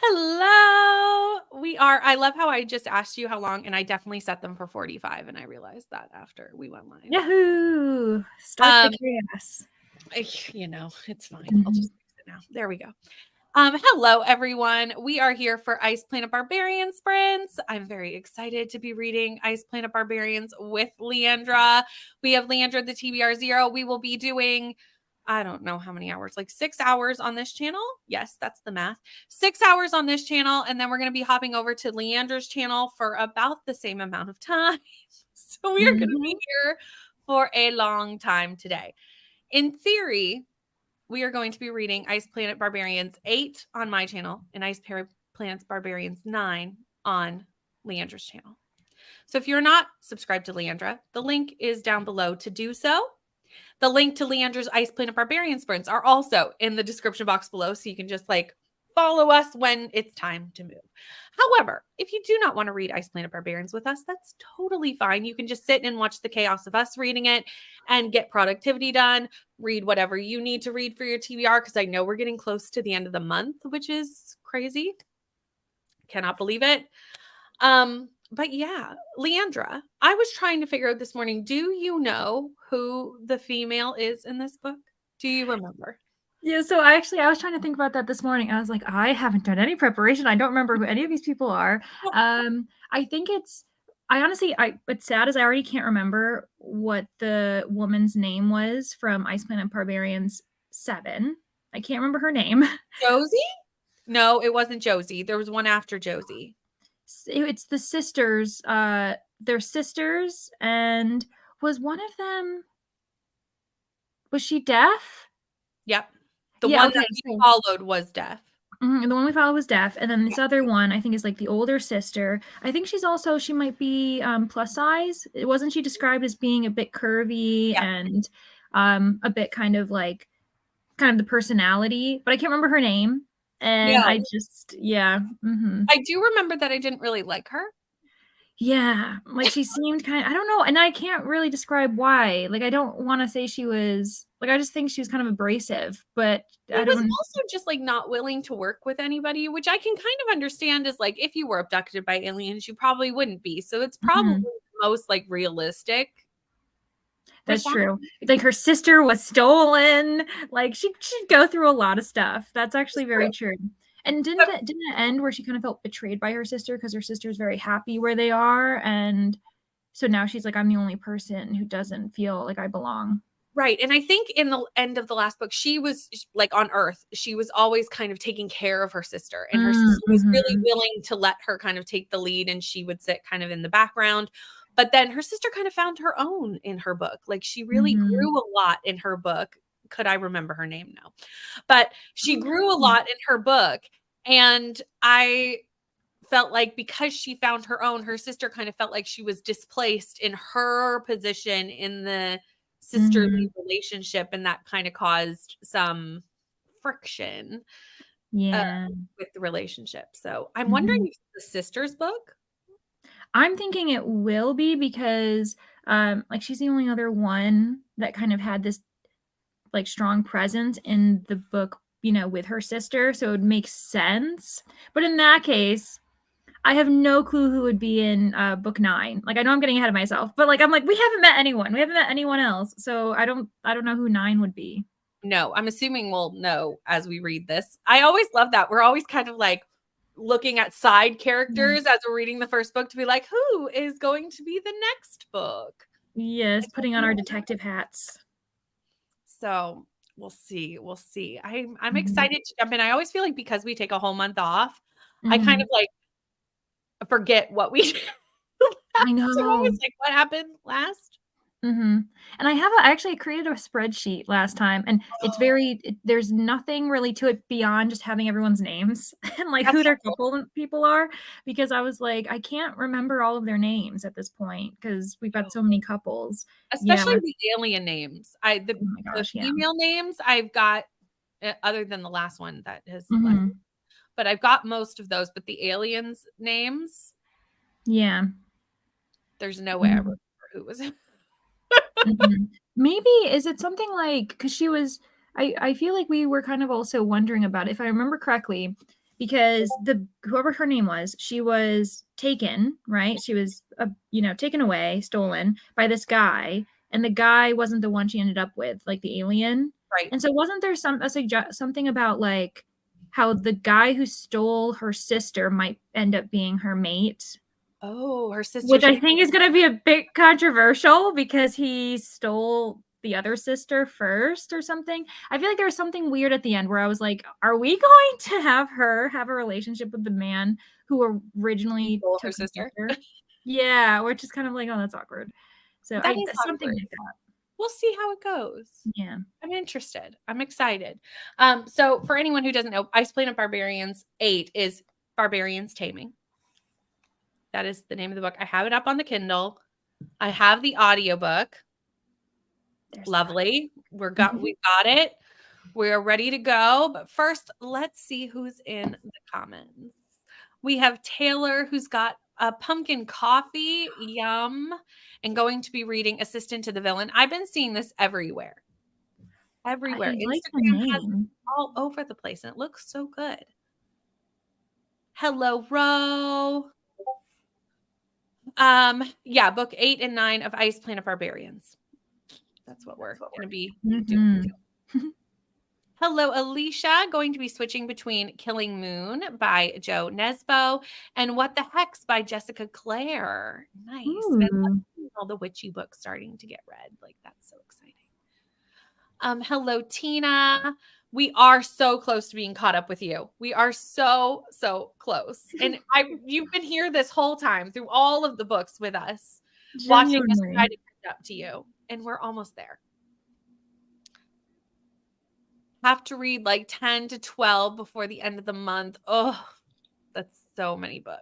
Hello. I love how I just asked you how long, and I definitely set them for 45, and I realized that after we went live. Yahoo! Start the Um, chaos. it's fine. I'll Mhm. just fix it now. There we go. Hello everyone. We are here for Ice Planet Barbarians sprints. I'm very excited to be reading Ice Planet Barbarians with Leandra. We have Leandra the TBR 0. We will be doing I don't know how many hours, like 6 hours on this channel. Yes, that's the math. 6 hours on this channel, and then we're going to be hopping over to Leandra's channel for about the same amount of time. So we are going to be here for a long time today. In theory, we are going to be reading Ice Planet Barbarians 8 on my channel and Ice Planet Barbarians 9 on Leandra's channel. So if you're not subscribed to Leandra, the link is down below to do so. The link to Leandra's Ice Planet Barbarian sprints are also in the description box below, so you can just follow us when it's time to move. However, if you do not want to read Ice Planet Barbarians with us, that's totally fine. You can just sit and watch the chaos of us reading it and get productivity done. Read whatever you need to read for your TBR, because I know we're getting close to the end of the month, which is crazy. Cannot believe it. But yeah, Leandra, I was trying to figure out this morning, do you know who the female is in this book? Do you remember? Yeah, so I was trying to think about that this morning. I was like, I haven't done any preparation. I don't remember who any of these people are. I think it's sad as I already can't remember what the woman's name was from Ice Planet Barbarians 7. I can't remember her name. Josie? No, it wasn't Josie. There was one after Josie. It's the sisters. They're sisters, and was one of them, was she deaf? Yep. The Yeah, one okay. that we followed was deaf. The one we followed was deaf, and then this other one I think is like the older sister. I think she might be plus size. Wasn't she described as being a bit curvy and a bit kind of the personality, but I can't remember her name. And I just I do remember that I didn't really like her. Yeah, she seemed I don't know, and I can't really describe why. I don't wanna say she was I just think she was kind of abrasive, but She was also just not willing to work with anybody, which I can kind of understand as if you were abducted by aliens, you probably wouldn't be. So it's probably the most realistic. That's true. Her sister was stolen. She'd go through a lot of stuff. That's actually very true. And didn't it end where she kind of felt betrayed by her sister because her sister's very happy where they are, and so now she's like, I'm the only person who doesn't feel like I belong. Right. And I think in the end of the last book, she was on Earth. She was always kind of taking care of her sister, and her sister was really willing to let her kind of take the lead, and she would sit kind of in the background. But then her sister kind of found her own in her book. She really grew a lot in her book. Could I remember her name? No. But she grew a lot in her book. And I felt like because she found her own, her sister kind of felt like she was displaced in her position in the sisterly relationship, and that kind of caused some friction with the relationship. So I'm wondering if it's the sister's book. I'm thinking it will be because she's the only other one that kind of had this strong presence in the book, with her sister, so it would make sense. But in that case, I have no clue who would be in book 9. I know I'm getting ahead of myself, but I'm like, we haven't met anyone. We haven't met anyone else. So I don't know who 9 would be. No, I'm assuming we'll know as we read this. I always love that. We're always kind of looking at side characters as we're reading the first book to be like, who is going to be the next book? Yes, putting on our detective hats. So we'll see. We'll see. I'm excited to jump in. I always feel like because we take a whole month off, I kind of forget what we did. I know. So always what happened last? And I actually created a spreadsheet last time, and it's there's nothing really to it beyond just having everyone's names and who their couple people are, because I was like, I can't remember all of their names at this point because we've got so many couples. Especially the alien names. The female names I've got, other than the last one that has left. But I've got most of those, but the aliens names. Yeah. There's no way I remember who was in. Maybe is it something because she was I feel like we were kind of also wondering about, if I remember correctly, because whoever her name was, she was taken, right? She was, taken away, stolen by this guy, and the guy wasn't the one she ended up with, like the alien. Right. And so wasn't there something about like how the guy who stole her sister might end up being her mate? Oh, her sister. Which I think is going to be a bit controversial because he stole the other sister first or something. I feel like there was something weird at the end where I was like, are we going to have her have a relationship with the man who originally stole took her sister? Yeah, which is kind of like, oh, that's awkward. So That is something awkward. like that. We'll see how it goes. Yeah. I'm interested. I'm excited. So for anyone who doesn't know, Ice Planet Barbarians 8 is Barbarians Taming. That is the name of the book. I have it up on the Kindle. I have the audiobook. Lovely. We got it. We're ready to go. But first, let's see who's in the comments. We have Taylor, who's got a pumpkin coffee. Yum. And going to be reading Assistant to the Villain. I've been seeing this everywhere. Everywhere. I like the Instagram has name. all over the place, and it looks so good. Hello, Ro. Yeah, book 8 and 9 of Ice Planet Barbarians. That's what we're going to be doing. Hello, Alicia. Going to be switching between Killing Moon by Joe Nesbo and What the Hex by Jessica Clare. Nice. And all the witchy books starting to get read. Like, that's so exciting. Hello, Tina. We are so close to being caught up with you. We are so, so close. And you've been here this whole time through all of the books with us, watching us try to catch up to you. And we're almost there. Have to read like 10 to 12 before the end of the month. Oh, that's so many books.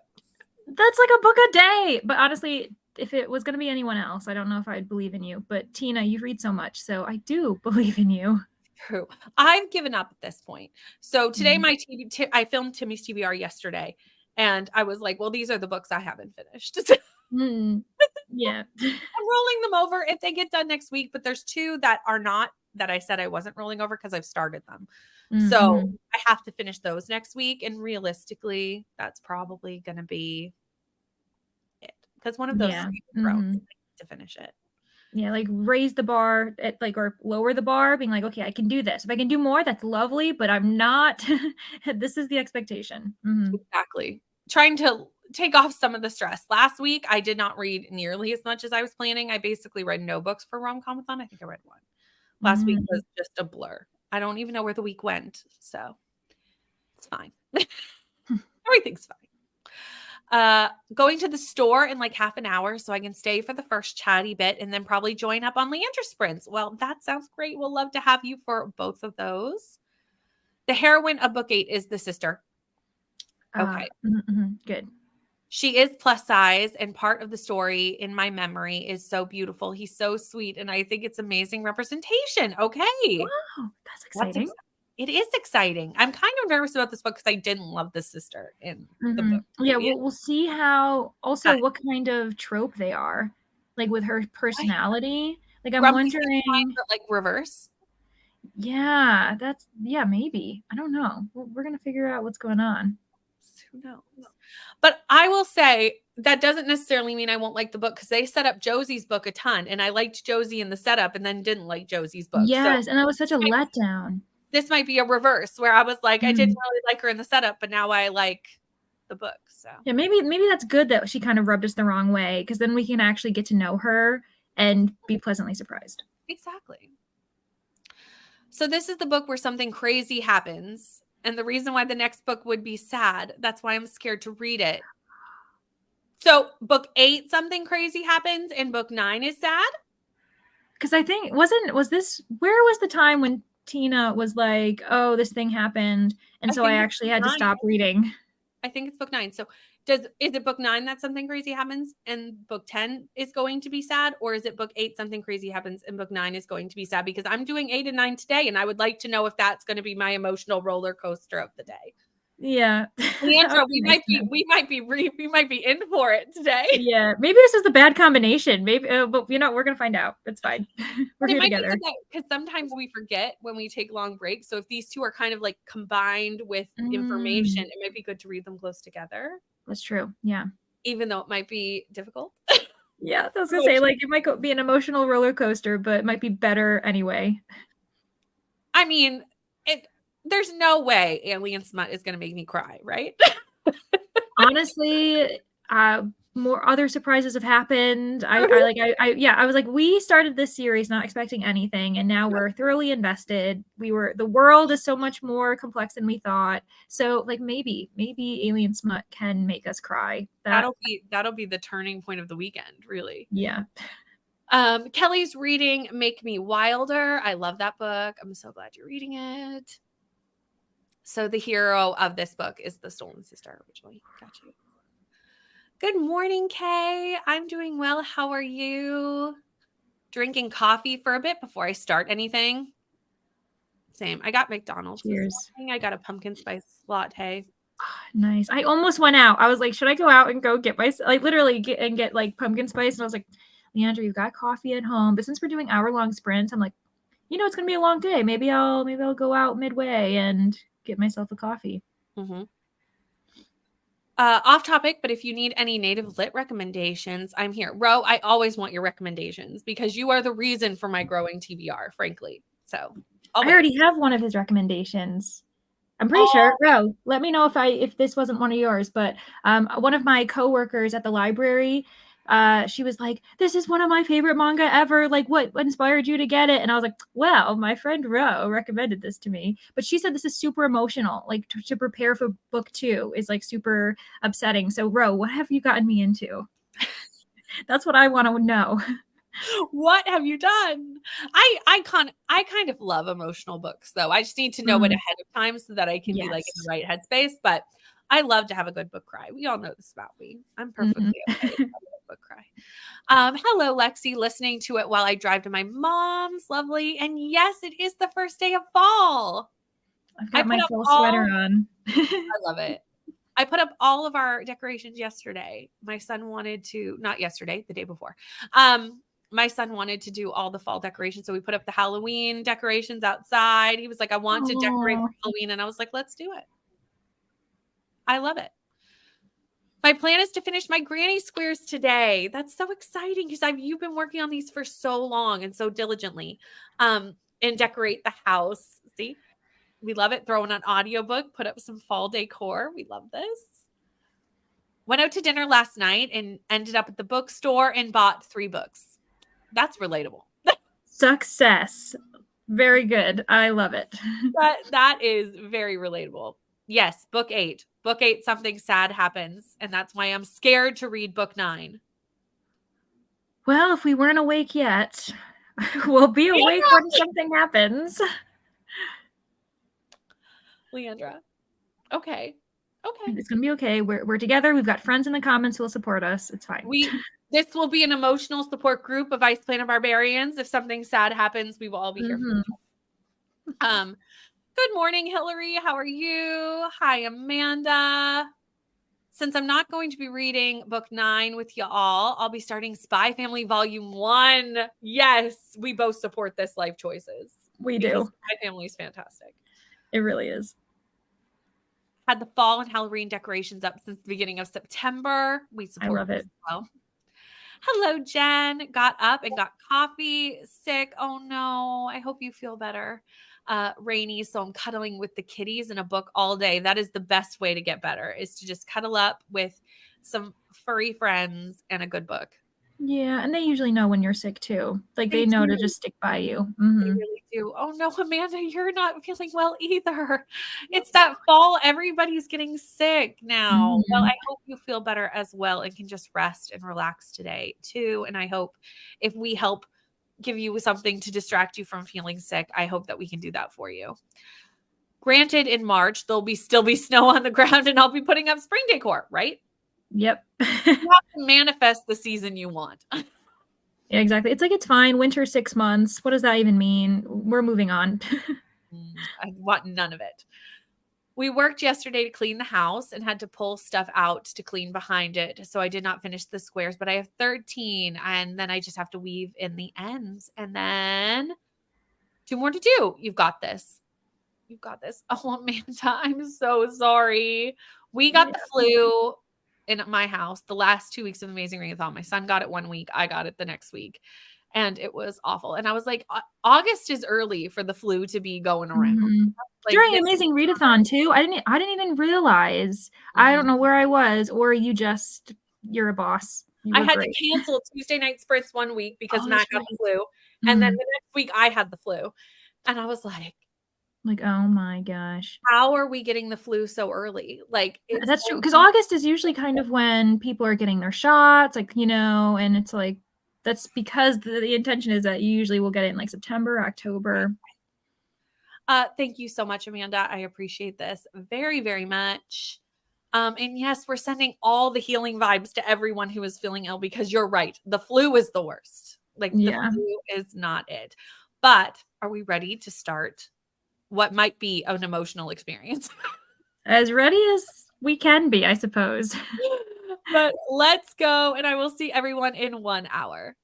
That's like a book a day. But honestly, if it was going to be anyone else, I don't know if I'd believe in you. But Tina, you read so much, so I do believe in you. True. I've given up at this point. So today, I filmed Timmy's TBR yesterday, and I was like, well, these are the books I haven't finished. Yeah. I'm rolling them over if they get done next week, but there's 2 that are not, that I said I wasn't rolling over because I've started them. So I have to finish those next week. And realistically, that's probably going to be it. Because one of those to finish it. Yeah, like raise the bar or lower the bar, being like, okay, I can do this. If I can do more, that's lovely, but I'm not. This is the expectation. Exactly. Trying to take off some of the stress. Last week, I did not read nearly as much as I was planning. I basically read no books for Rom-Comathon. I think I read 1. Last week was just a blur. I don't even know where the week went. So it's fine. Everything's fine. Going to the store in like half an hour so I can stay for the first chatty bit and then probably join up on Leandra sprints. Well, that sounds great. We'll love to have you for both of those. The heroine of book 8 is the sister. Okay. Good. She is plus size, and part of the story in my memory is so beautiful. He's so sweet, and I think it's amazing representation. Okay. Wow, that's exciting. It is exciting. I'm kind of nervous about this book because I didn't love the sister in the book. Yeah, we'll see what kind of trope they are, like with her personality. Like I'm wondering, but like reverse. Yeah, maybe. I don't know. We're gonna figure out what's going on. Who knows? But I will say that doesn't necessarily mean I won't like the book because they set up Josie's book a ton, and I liked Josie in the setup and then didn't like Josie's book. Yes, and that was such a letdown. This might be a reverse where I was like, I didn't really like her in the setup, but now I like the book. So yeah, maybe that's good that she kind of rubbed us the wrong way because then we can actually get to know her and be pleasantly surprised. Exactly. So this is the book where something crazy happens. And the reason why the next book would be sad, that's why I'm scared to read it. So book 8, something crazy happens, and book 9 is sad? Because I think, where was the time when Tina was like, oh, this thing happened, and so I actually had to stop reading? I think it's book 9. So is it book 9 that something crazy happens and book 10 is going to be sad? Or is it book 8, something crazy happens and book 9 is going to be sad? Because I'm doing 8 and 9 today, and I would like to know if that's going to be my emotional roller coaster of the day. Yeah. Leandra, we Nice might be in for it today. Yeah, maybe this is the bad combination. Maybe, but we're gonna find out. It's fine. We're But it here might be together. good because sometimes we forget when we take long breaks. So if these two are kind of like combined with information, it might be good to read them close together. That's true. Yeah. Even though it might be difficult. Yeah, I was gonna say, like, it might be an emotional roller coaster, but it might be better anyway. I mean, there's no way Alien Smut is gonna make me cry, right? Honestly, more other surprises have happened. I was like, we started this series not expecting anything, and now we're thoroughly invested. The world is so much more complex than we thought. So, like, maybe Alien Smut can make us cry. That'll be the turning point of the weekend, really. Yeah. Kelly's reading Make Me Wilder. I love that book. I'm so glad you're reading it. So the hero of this book is the stolen sister originally. Got you. Good morning, Kay. I'm doing well. How are you? Drinking coffee for a bit before I start anything. Same. I got McDonald's Cheers. this morning. I got a pumpkin spice latte. Nice. I almost went out. I was like, should I go out and go get literally get like pumpkin spice? And I was like, Leandra, you've got coffee at home. But since we're doing hour-long sprints, I'm like, it's gonna be a long day. Maybe I'll go out midway and get myself a coffee. Mm-hmm. Off topic, but if you need any native lit recommendations, I'm here. Ro, I always want your recommendations because you are the reason for my growing TBR, frankly. So I already have one of his recommendations. I'm pretty sure. Ro, let me know if this wasn't one of yours, but one of my coworkers at the library, she was like, "This is one of my favorite manga ever. Like, what inspired you to get it?" And I was like, "Well, my friend Ro recommended this to me." But she said this is super emotional. Like to prepare for book 2 is like super upsetting. So, Ro, what have you gotten me into? That's what I want to know. What have you done? I kind of love emotional books though. I just need to know it ahead of time so that I can be like in the right headspace. But I love to have a good book cry. We all know this about me. I'm perfectly okay with having a book cry. Hello, Lexi, listening to it while I drive to my mom's. Lovely. And yes, it is the first day of fall. I've got my full sweater on. I love it. I put up all of our decorations yesterday. My son wanted to, not yesterday, the day before. My son wanted to do all the fall decorations. So we put up the Halloween decorations outside. He was like, I want to decorate for Halloween. And I was like, let's do it. I love it. My plan is to finish my granny squares today. That's so exciting because you've been working on these for so long and so diligently. And decorate the house. See, we love it. Throw in an audiobook, put up some fall decor. We love this. Went out to dinner last night and ended up at the bookstore and bought 3 books. That's relatable. Success. Very good. I love it. That is very relatable. Yes, book 8. Book 8, something sad happens, and that's why I'm scared to read book 9. Well, if we weren't awake yet, we'll be awake when something happens. Leandra. Okay. It's gonna be okay. We're together. We've got friends in the comments who will support us. It's fine. This will be an emotional support group of Ice Planet Barbarians. If something sad happens, we will all be here for you. Good morning, Hillary. How are you? Hi, Amanda. Since I'm not going to be reading book 9 with you all, I'll be starting Spy Family Volume 1. Yes, we both support this life choices. We do. Spy Family is fantastic. It really is. Had the fall and Halloween decorations up since the beginning of September. We support I love it. as well. Hello, Jen. Got up and got coffee. Sick. Oh no. I hope you feel better. Rainy. So I'm cuddling with the kitties in a book all day. That is the best way to get better, is to just cuddle up with some furry friends and a good book. Yeah, and they usually know when you're sick too. Like they know to just stick by you. Mm-hmm. They really do. Oh no, Amanda, you're not feeling well either. It's that fall. Everybody's getting sick now. Mm-hmm. Well, I hope you feel better as well and can just rest and relax today too. And I hope if we help give you something to distract you from feeling sick, I hope that we can do that for you. Granted, in March, there'll still be snow on the ground and I'll be putting up spring decor, right? Yep. You have to manifest the season you want. Yeah, exactly. It's like, it's fine. Winter 6 months. What does that even mean? We're moving on. I want none of it. We worked yesterday to clean the house and had to pull stuff out to clean behind it. So I did not finish the squares, but I have 13 and then I just have to weave in the ends and then 2 more to do. You've got this. You've got this. Oh, Amanda, I'm so sorry. We got Yeah. the flu in my house the last 2 weeks of Amazing Readathon. My son got it 1 week. I got it the next week. And it was awful. And I was like, August is early for the flu to be going around. Mhm. Like During this. Amazing Readathon too, I didn't even realize. I don't know where I was, or you're a boss. You I were had to great. cancel Tuesday night sprints 1 week because Oh, that's Matt got the right. flu. And then Mhm. the next week I had the flu. And I was like, Like, oh my gosh. how are we getting the flu so early? Like it's That's true, because only August is usually kind of when people are getting their shots, like, and it's like that's because the intention is that you usually will get it in, like, September, October. Thank you so much, Amanda. I appreciate this very, very much. And yes, we're sending all the healing vibes to everyone who is feeling ill because you're right. The flu is the worst. Like the Yeah. flu is not it. But are we ready to start what might be an emotional experience? As ready as we can be, I suppose. But let's go, and I will see everyone in 1 hour.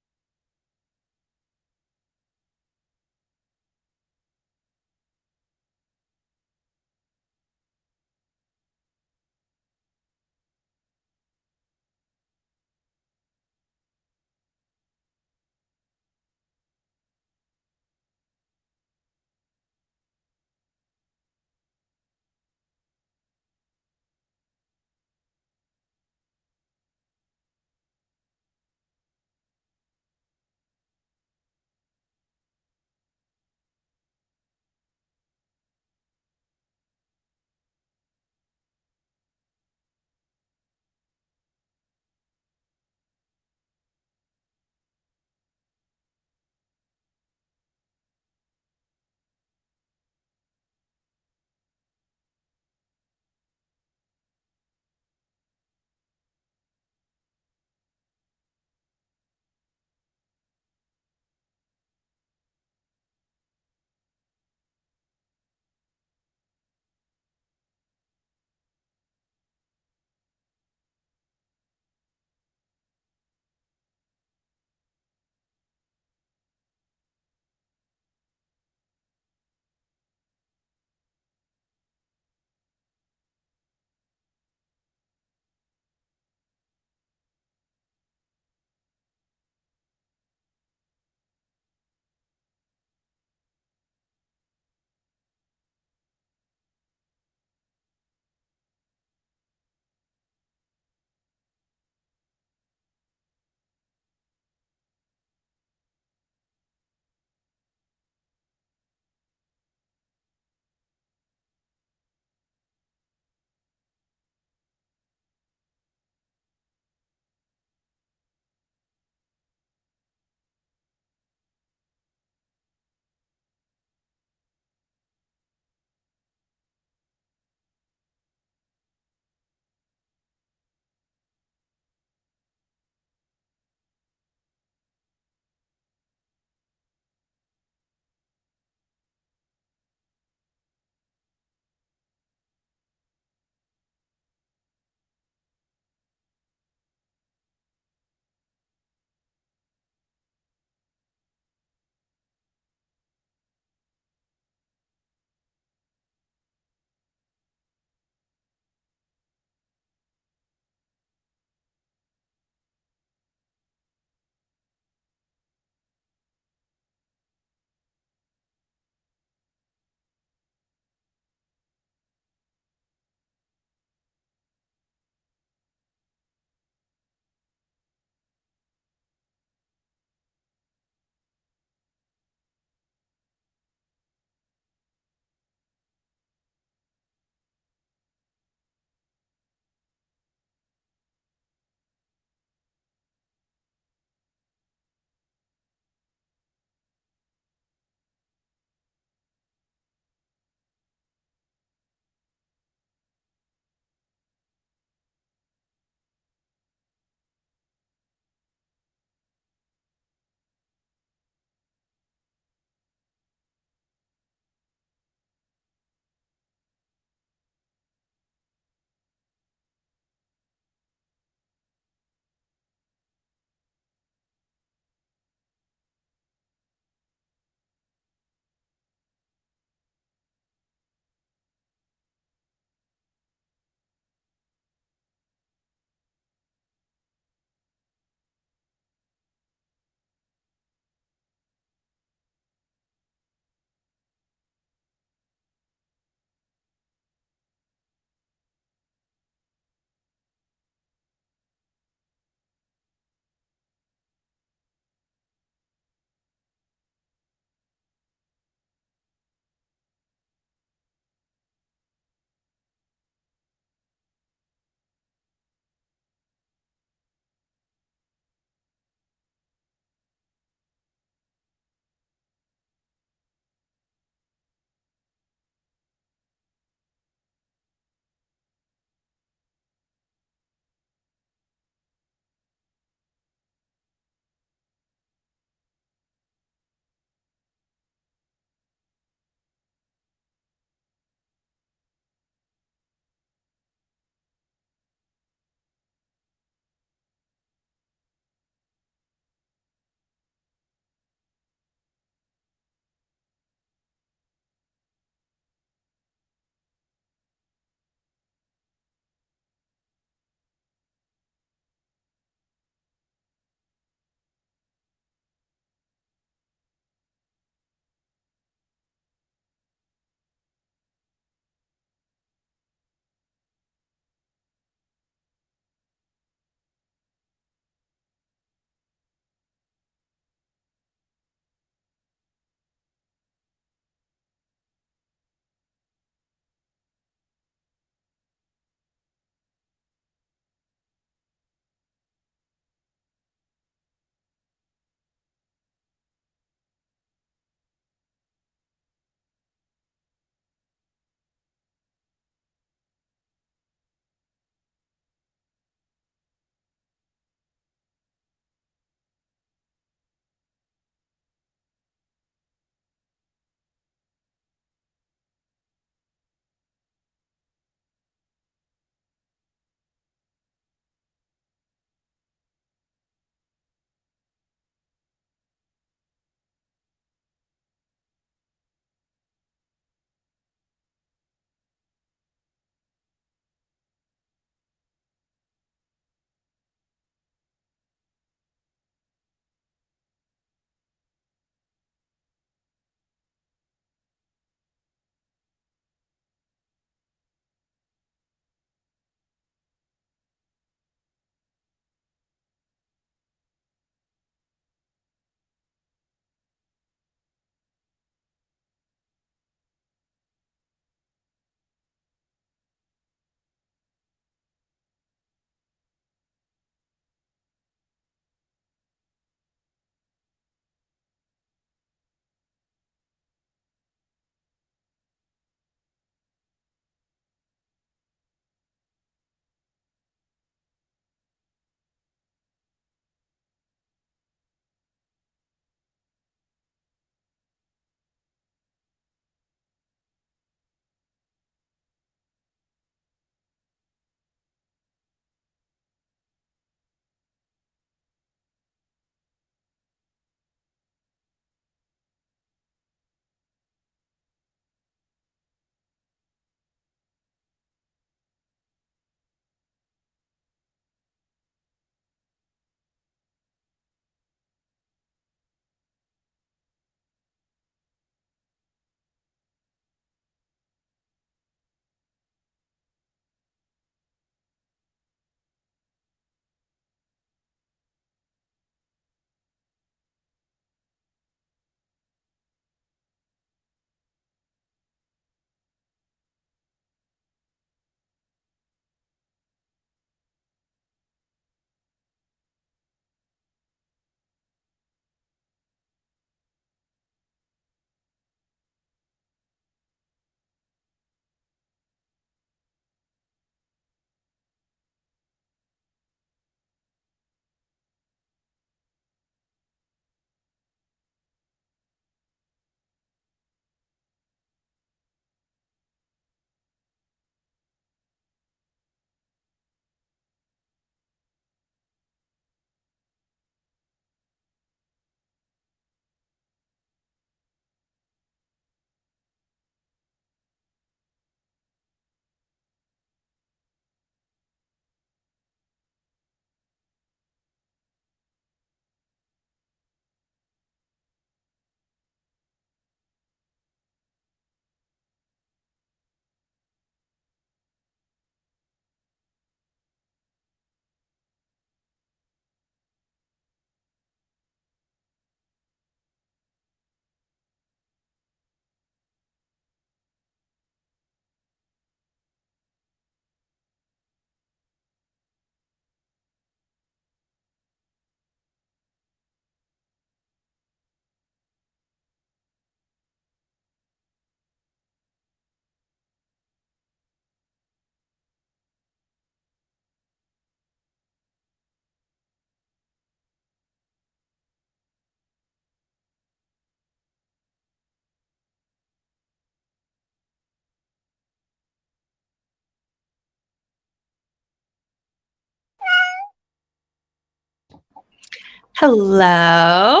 Hello.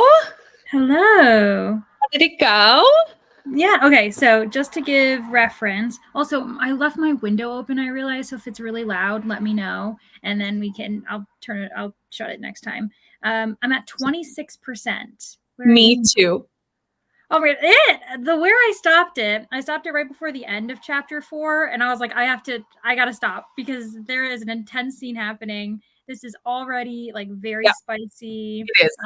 Hello. How did it go? Yeah, okay, so just to give reference, also I left my window open, I realized, so if it's really loud, let me know, and then I'll shut it next time. I'm at 26%. Where are Me you? too. Oh my where I stopped it right before the end of chapter 4, and I was like, I gotta stop because there is an intense scene happening. This is already like very Yeah, spicy. it is.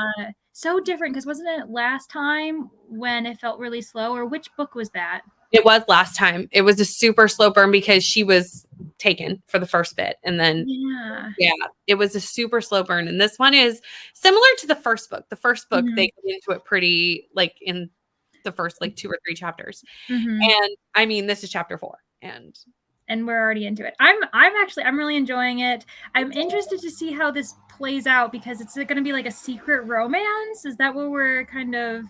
So different because wasn't it last time when it felt really slow, or which book was that? It was last time. It was a super slow burn because she was taken for the first bit. And then, Yeah. yeah, it was a super slow burn. And this one is similar to the first book. The first book, Mhm. they get into it pretty like in the first like 2 or 3 chapters. Mhm. And I mean, this is chapter 4. And we're already into it. I'm really enjoying it. I'm interested to see how this plays out because it's going to be like a secret romance. Is that what we're kind of?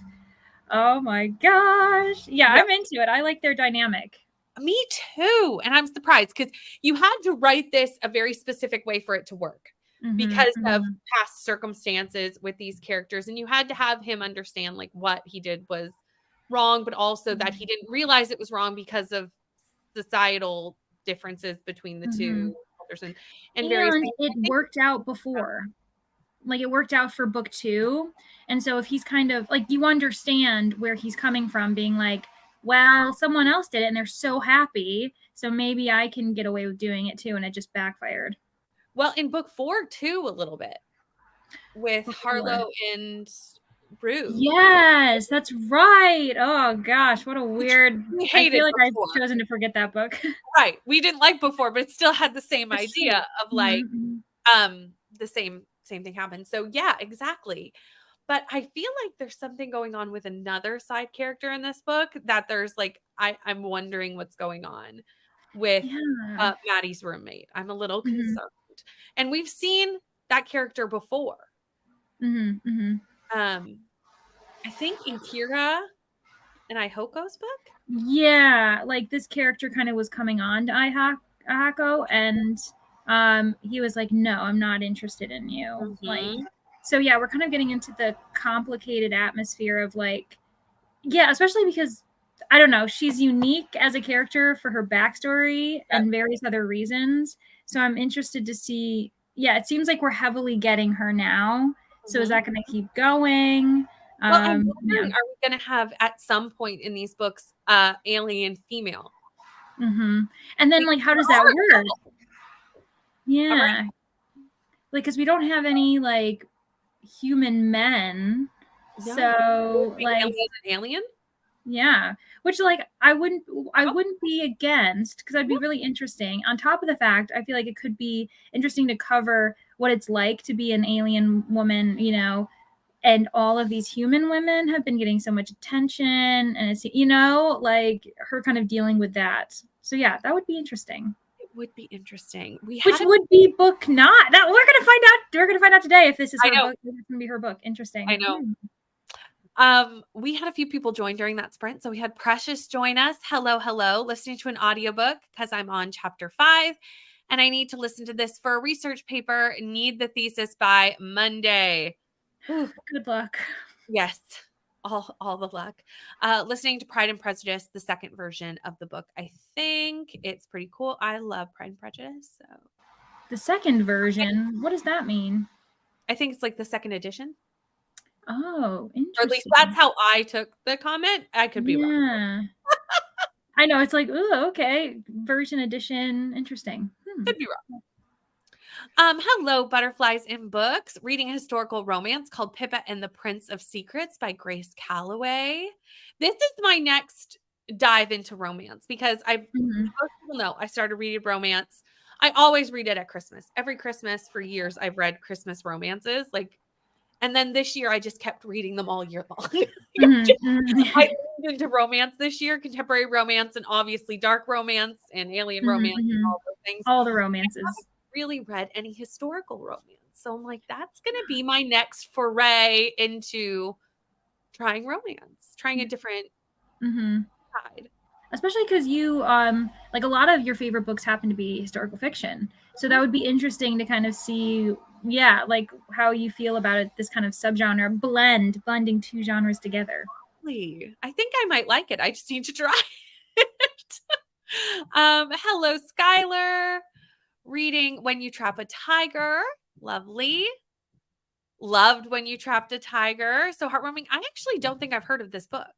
Oh my gosh. Yeah, Yeah, I'm into it. I like their dynamic. me too. And I'm surprised because you had to write this a very specific way for it to work Mm-hmm, because of mm-hmm, past circumstances with these characters. And you had to have him understand like what he did was wrong, but also that he didn't realize it was wrong because of societal differences between the mm-hmm. two cultures and various And things. it I think worked out before. Like it worked out for book 2. And so if he's kind of like, you understand where he's coming from, being like, well, someone else did it and they're so happy. So maybe I can get away with doing it too. And it just backfired. well in book 4 too a little bit with Before. Harlow and Rue. Yes, that's right. Oh gosh, what a Which weird. we I hated feel like I've before. chosen to forget that book. Right. We didn't like before, but it still had the same That's true. idea of like Mm-hmm, the same thing happened. So yeah, exactly. But I feel like there's something going on with another side character in this book that there's like I'm wondering what's going on with yeah. Maddie's roommate. I'm a little Mm-hmm, concerned. And we've seen that character before. mm-hmm, mm-hmm. Um I think in Kira and Ihoko's book. Yeah, like this character kind of was coming on to Ahako, and he was like, "No, I'm not interested in you." Like, Mhm. so yeah, we're kind of getting into the complicated atmosphere of like, yeah, especially because I don't know, she's unique as a character for her backstory Yeah. and various other reasons. So I'm interested to see. Yeah, it seems like we're heavily getting her now. So is Mhm. that going to keep going? Well, I'm Yeah. wondering, are we gonna have at some point in these books, alien female? Mm-hmm. And then, Because like, how there does that are a work? couple. Am I Yeah, like, because we don't have any like human men, no. so like, Alien and alien? yeah, which like I Oh, wouldn't be against because that'd be really interesting. On top of the fact, I feel like it could be interesting to cover what it's like to be an alien woman, and all of these human women have been getting so much attention, and it's like her kind of dealing with that. So yeah, that would be interesting. it would be interesting. We Which had a would be book not. Now we're gonna find out. We're gonna find out today if this is I her know, book. If it's gonna be her book. I Interesting. know. We had a few people join during that sprint. So we had Precious join us. Hello, hello, listening to an audiobook because I'm on chapter 5 and I need to listen to this for a research paper. Need the thesis by Monday. Ooh, Good luck. yes. All the luck. Listening to Pride and Prejudice, the second version of the book. I think it's pretty cool. I love Pride and Prejudice. So The second version. What does that mean? I think it's like the second edition. Oh, Or at least that's interesting. how I took the comment. I could be wrong. Yeah. I know. It's like, oh, okay. Version edition. Interesting. Could be wrong. Hello, Butterflies in Books, reading a historical romance called Pippa and the Prince of Secrets by Grace Calloway. This is my next dive into romance because Mhm. most people know I started reading romance. I always read it at Christmas. Every Christmas for years, I've read Christmas romances. Like, and then this year, I just kept reading them all year long. Mhm. Mhm. I leaned into romance this year, contemporary romance, and obviously dark romance and alien Mhm, romance and mhm. all those things All the romances. really read any historical romance. So I'm like, that's going to be my next foray into trying romance, trying a different Hmm. side. Especially because you like a lot of your favorite books happen to be historical fiction, so that Mhm. would be interesting to kind of see yeah, like how you feel about it, this kind of subgenre blending two genres together. I think I might like it. I just need to try it. Hello, Skylar. Reading When You Trap a Tiger. Lovely. Loved When You Trapped a Tiger. So heartwarming. I actually don't think I've heard of this book.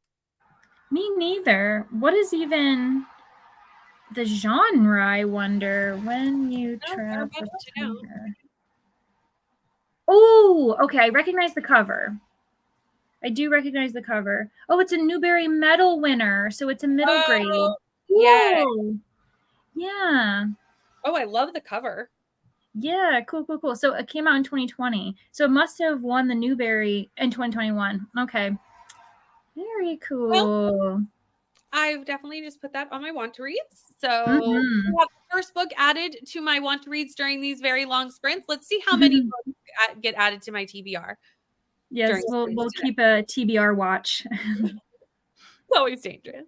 Me neither. What is even the genre, I wonder? When You Trap a Tiger. Oh, okay. I recognize the cover. I do recognize the cover. Oh, it's a Newbery Medal winner, so it's a middle grade. Yeah. Yeah. Oh, I love the cover. Yeah, cool. So it came out in 2020. So it must have won the Newbery in 2021. Okay. Very cool. Well, I've definitely just put that on my want to reads. So Mm-hmm. we have the first book added to my want to reads during these very long sprints. Let's see how many books get added to my TBR. Yes, we'll keep a TBR watch. It's always dangerous.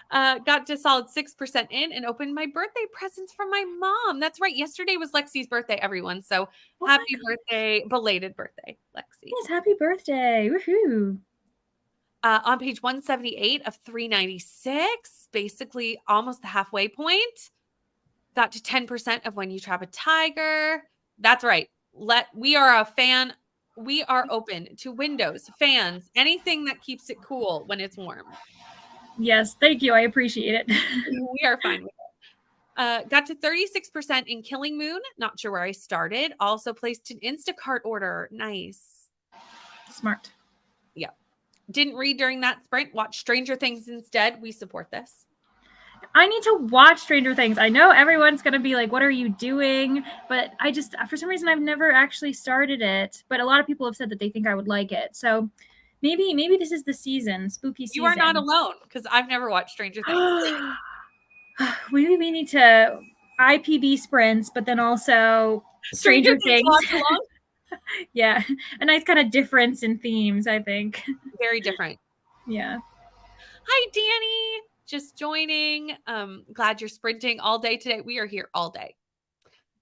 Got to solid 6% in and opened my birthday presents from my mom. That's right. Yesterday was Lexi's birthday, everyone. So happy birthday, belated birthday, Lexi. Yes, happy birthday. Woohoo. On page 178 of 396, basically almost the halfway point, got to 10% of When You Trap a Tiger. That's right. We are a fan. We are open to windows, fans, anything that keeps it cool when it's warm. Yes, thank you. I appreciate it. We are fine with it. Got to 36% in Killing Moon. Not sure where I started. Also placed an Instacart order. Nice. Smart. Yeah. Didn't read during that sprint. Watch Stranger Things instead. We support this. I need to watch Stranger Things. I know everyone's going to be like, what are you doing? But I just, for some reason, I've never actually started it. But a lot of people have said that they think I would like it. So maybe this is the season, spooky season. You are not alone because I've never watched Stranger Things. We need to IPB sprints, but then also Stranger Things. Yeah. A nice kind of difference in themes, I think. Very different. Yeah. Hi, Danny. Just joining. Glad you're sprinting all day today. We are here all day.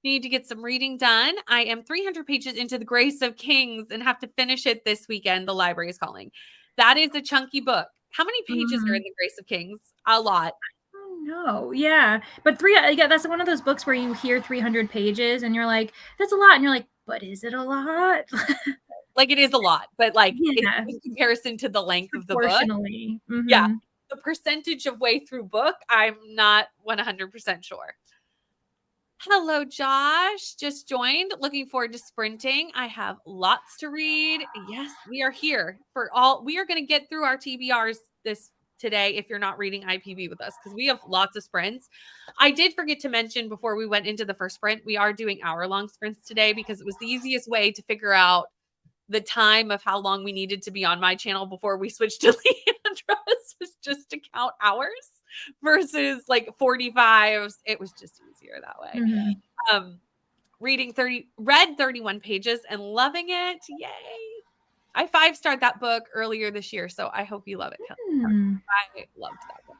Need to get some reading done. I am 300 pages into The Grace of Kings and have to finish it this weekend. The library is calling. That is a chunky book. How many pages are in The Grace of Kings? A lot. Oh, no. Yeah. But that's one of those books where you hear 300 pages and you're like, that's a lot. And you're like, but is it a lot? Like, it is a lot, but like in comparison to the length of the book. Mm-hmm. Yeah. The percentage of way through book, I'm not 100% sure. Hello, Josh. Just joined. Looking forward to sprinting. I have lots to read. Yes, we are here for all. We are going to get through our TBRs today if you're not reading IPB with us because we have lots of sprints. I did forget to mention before we went into the first sprint, we are doing hour-long sprints today because it was the easiest way to figure out the time of how long we needed to be on my channel before we switched to Leandra's was just to count hours versus like 45s. It was just easier that way. Mm-hmm. Read 31 pages and loving it. Yay. I 5-starred that book earlier this year, so I hope you love it. I loved that book.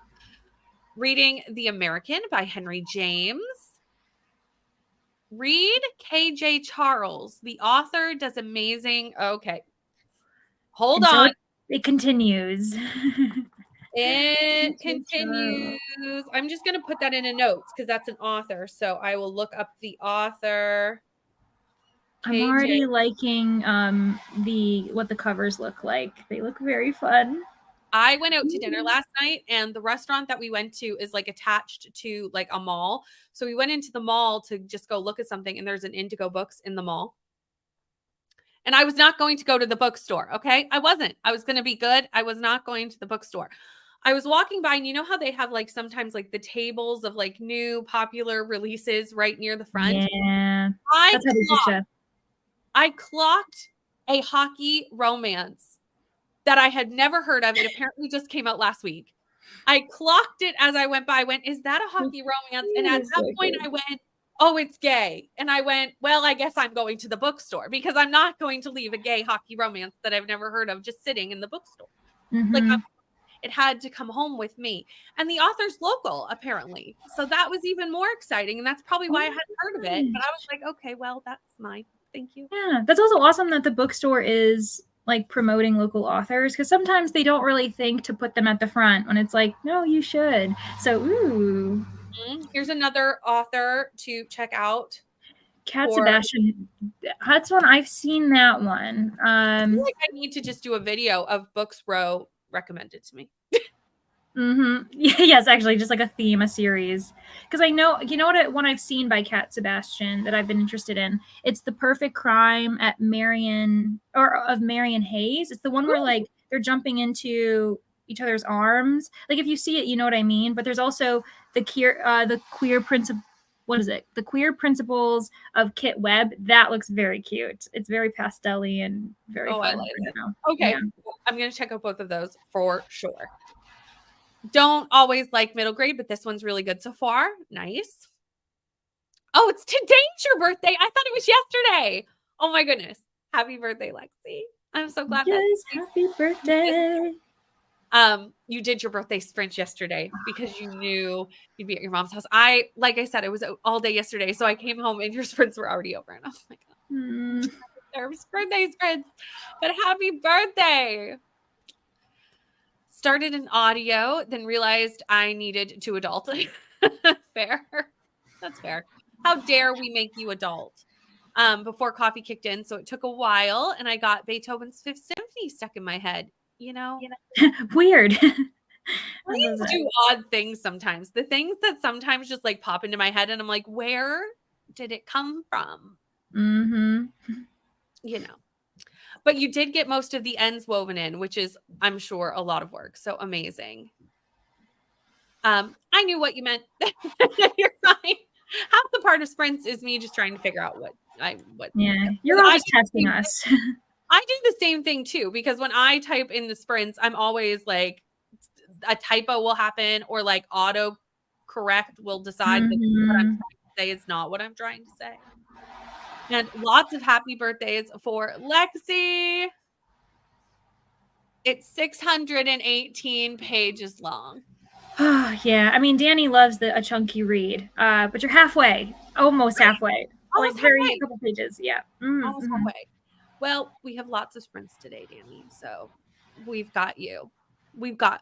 Reading The American by Henry James. Read KJ Charles. The author does amazing. Okay. Hold on. It continues. It continues. I'm just going to put that in a notes because that's an author. So I will look up the author. I'm already liking what the covers look like. They look very fun. I went out to dinner last night and the restaurant that we went to is like attached to like a mall. So we went into the mall to just go look at something and there's an Indigo Books in the mall. And I was not going to go to the bookstore. Okay. I wasn't. I was going to be good. I was not going to the bookstore. I was walking by and you know how they have like sometimes like the tables of like new popular releases right near the front? Yeah. I clocked a hockey romance that I had never heard of. It apparently just came out last week. I clocked it as I went by. I went, is that a hockey romance? And at that point I went, oh, it's gay. And I went, well, I guess I'm going to the bookstore because I'm not going to leave a gay hockey romance that I've never heard of just sitting in the bookstore. Mm-hmm. Like it had to come home with me. And the author's local, apparently. So that was even more exciting. And that's probably why I hadn't heard of it. But I was like, okay, well, that's my Thank you. Yeah, that's also awesome that the bookstore is like promoting local authors because sometimes they don't really think to put them at the front when it's like, no, you should. So, ooh. Here's another author to check out. Cat Sebastian. That's one I've seen that one. I feel like I need to just do a video of books Row recommended to me. Yes, actually, just like a theme, a series. Because I know, you know what one I've seen by Cat Sebastian that I've been interested in? It's The Perfect Crime at Marion, or of Marion Hayes. It's the one where like they're jumping into each other's arms. Like if you see it, you know what I mean. But there's also the queer principle. What is it? The Queer Principles of Kit Webb. That looks very cute. It's very pastel-y and very fun. I like it. Know. Okay, Yeah. I'm going to check out both of those for sure. Don't always like middle grade, but this one's really good so far. Nice. Oh, it's today's your birthday. I thought it was yesterday. Oh my goodness. Happy birthday, Lexi. I'm so glad that happy birthday. You did your birthday sprint yesterday because you knew you'd be at your mom's house. Like I said, it was all day yesterday, so I came home and your sprints were already over, and I was like, there's birthday sprints, but happy birthday. Started in audio, then realized I needed to adult. Fair. That's fair. How dare we make you adult? Before coffee kicked in, so it took a while, and I got Beethoven's Fifth Symphony stuck in my head. Weird. Brains do odd things sometimes. The things that sometimes just like pop into my head, and I'm like, where did it come from? But you did get most of the ends woven in, which is, I'm sure, a lot of work. So amazing. I knew what you meant. You're fine. Half the part of sprints is me just trying to figure out what. Yeah, you're all just testing us. I do the same thing too, because when I type in the sprints, I'm always like, a typo will happen, or like auto correct will decide that what I'm trying to say is not what I'm trying to say. And lots of happy birthdays for Lexi. It's 618 pages long. Yeah, I mean, Danny loves a chunky read, but you're halfway, almost halfway. Almost like very halfway. A couple pages, yeah. Almost halfway. Well, we have lots of sprints today, Danny. So we've got you. We've got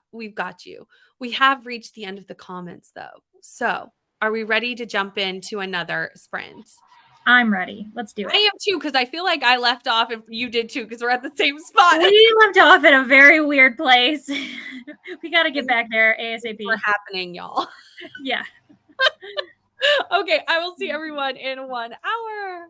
you. We have reached the end of the comments though. So are we ready to jump into another sprint? I'm ready. Let's do it. I am too, because I feel like I left off and you did too, because we're at the same spot. We left off in a very weird place. We got to get back there ASAP. What's happening, y'all? Yeah. Okay, I will see everyone in 1 hour.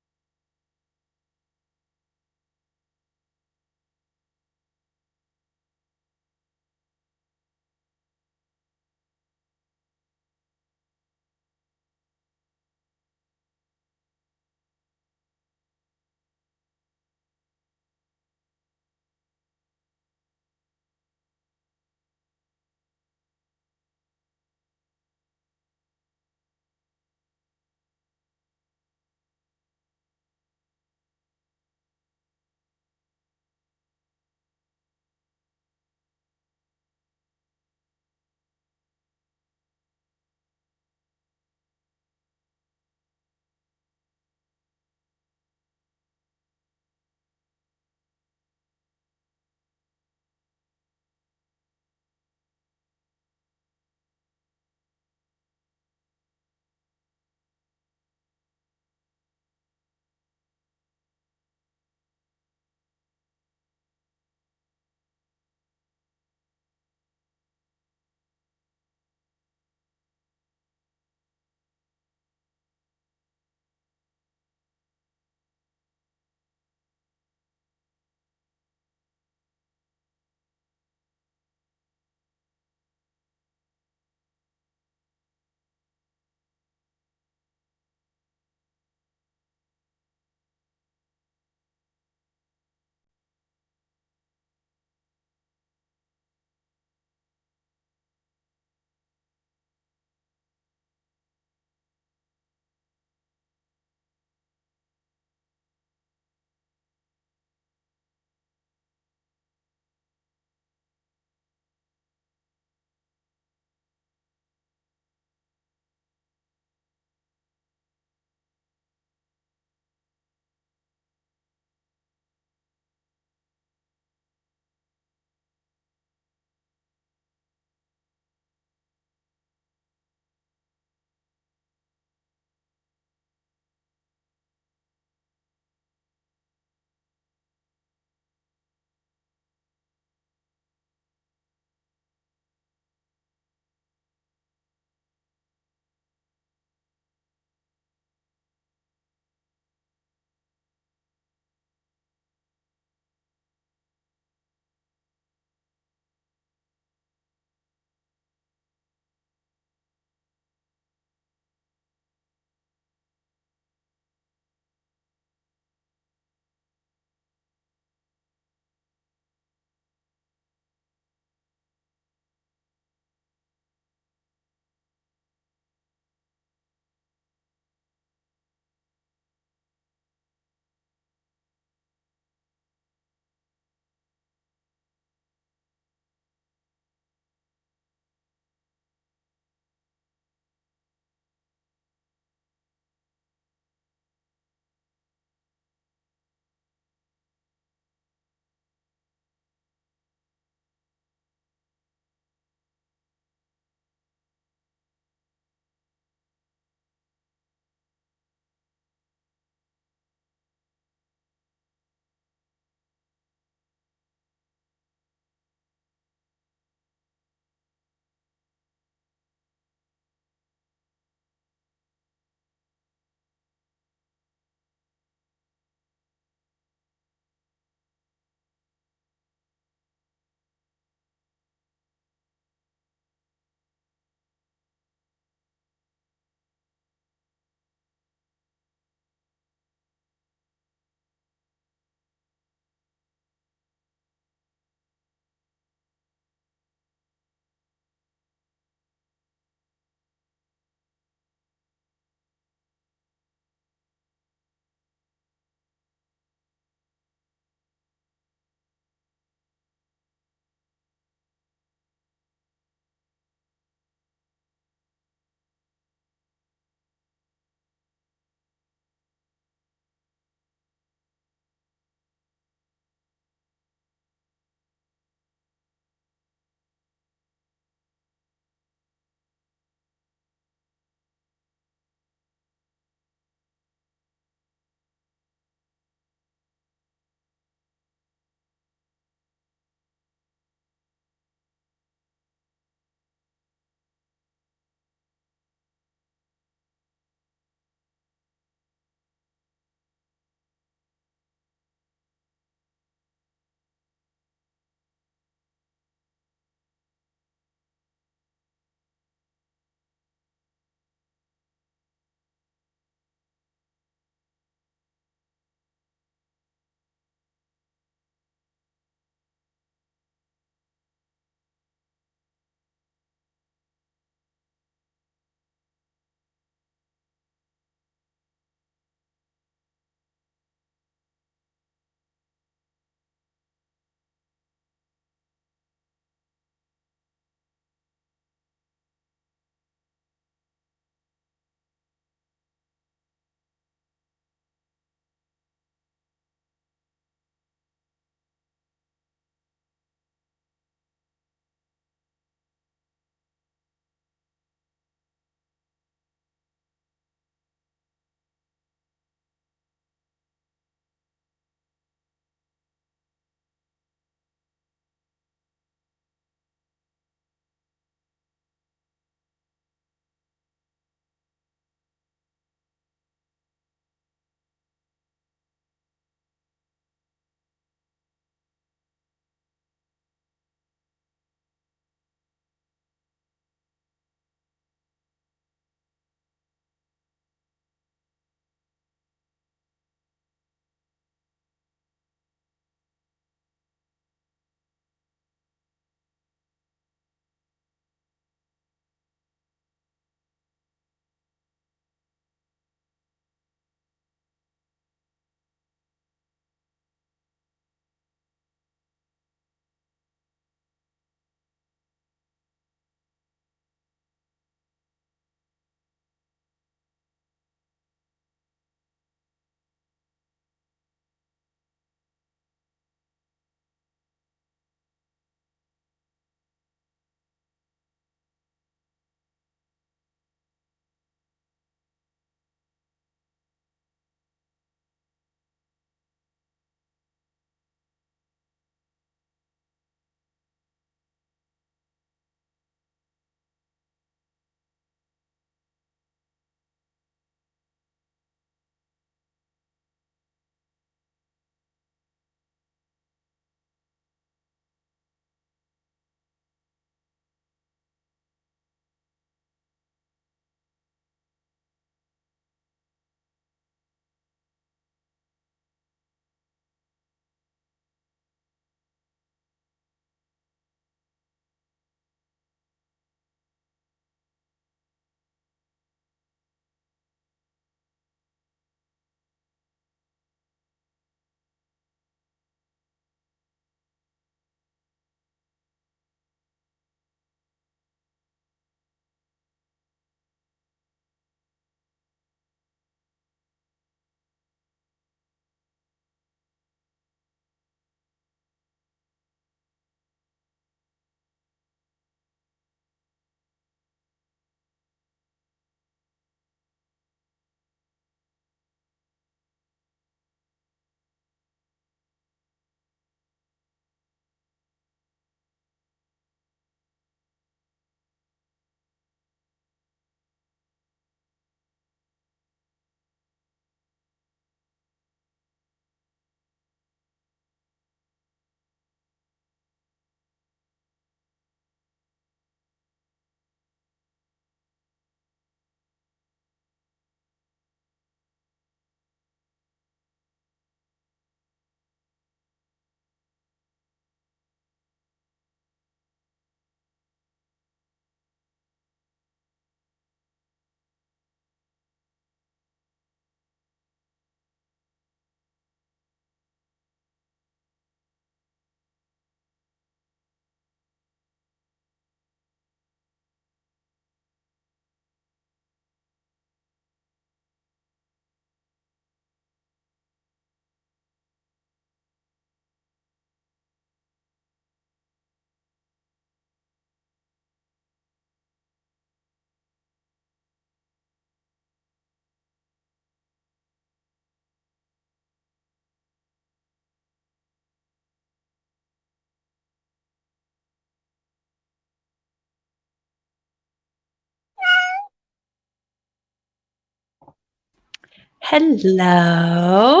Hello.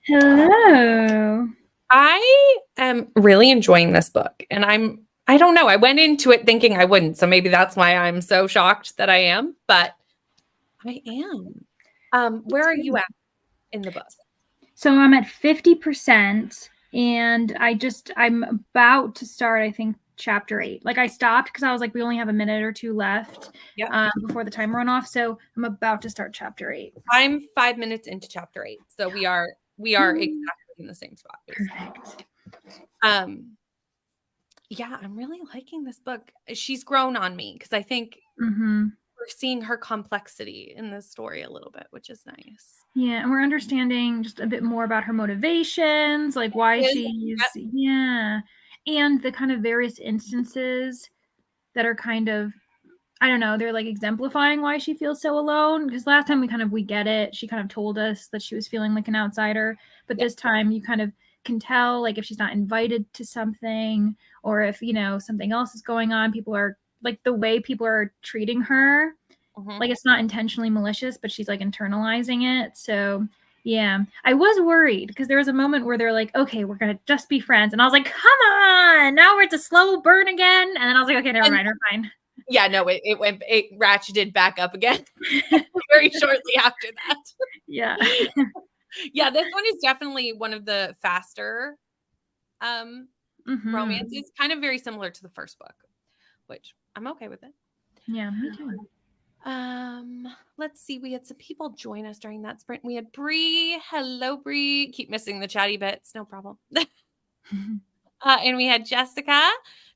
Hello. I am really enjoying this book, and I don't know. I went into it thinking I wouldn't, so maybe that's why I'm so shocked that I am, but I am. Where are you at in the book? So I'm at 50%, and I'm about to start, I think, chapter 8. Like, I stopped because I was like, we only have a minute or two left before the timer run off. So I'm about to start chapter 8. I'm 5 minutes into chapter 8, so we are exactly in the same spot, basically. Perfect. Yeah, I'm really liking this book. She's grown on me because I think we're seeing her complexity in this story a little bit, which is nice. Yeah, and we're understanding just a bit more about her motivations, like why she's, and the kind of various instances that are kind of, I don't know, they're like exemplifying why she feels so alone. Because last time we get it. She kind of told us that she was feeling like an outsider, but this time you kind of can tell, like, if she's not invited to something, or if, something else is going on, people are like, the way people are treating her, like, it's not intentionally malicious, but she's like internalizing it. So yeah, I was worried because there was a moment where they're like, okay, we're gonna just be friends, and I was like, come on, now we're at a slow burn again. And then I was like, okay, never mind, we're fine. Yeah, no, it ratcheted back up again very shortly after that. Yeah. Yeah, this one is definitely one of the faster romances, kind of very similar to the first book, which I'm okay with it. Yeah, me too. Let's see. We had some people join us during that sprint. We had Bree. Hello, Bree. Keep missing the chatty bits. No problem. And we had Jessica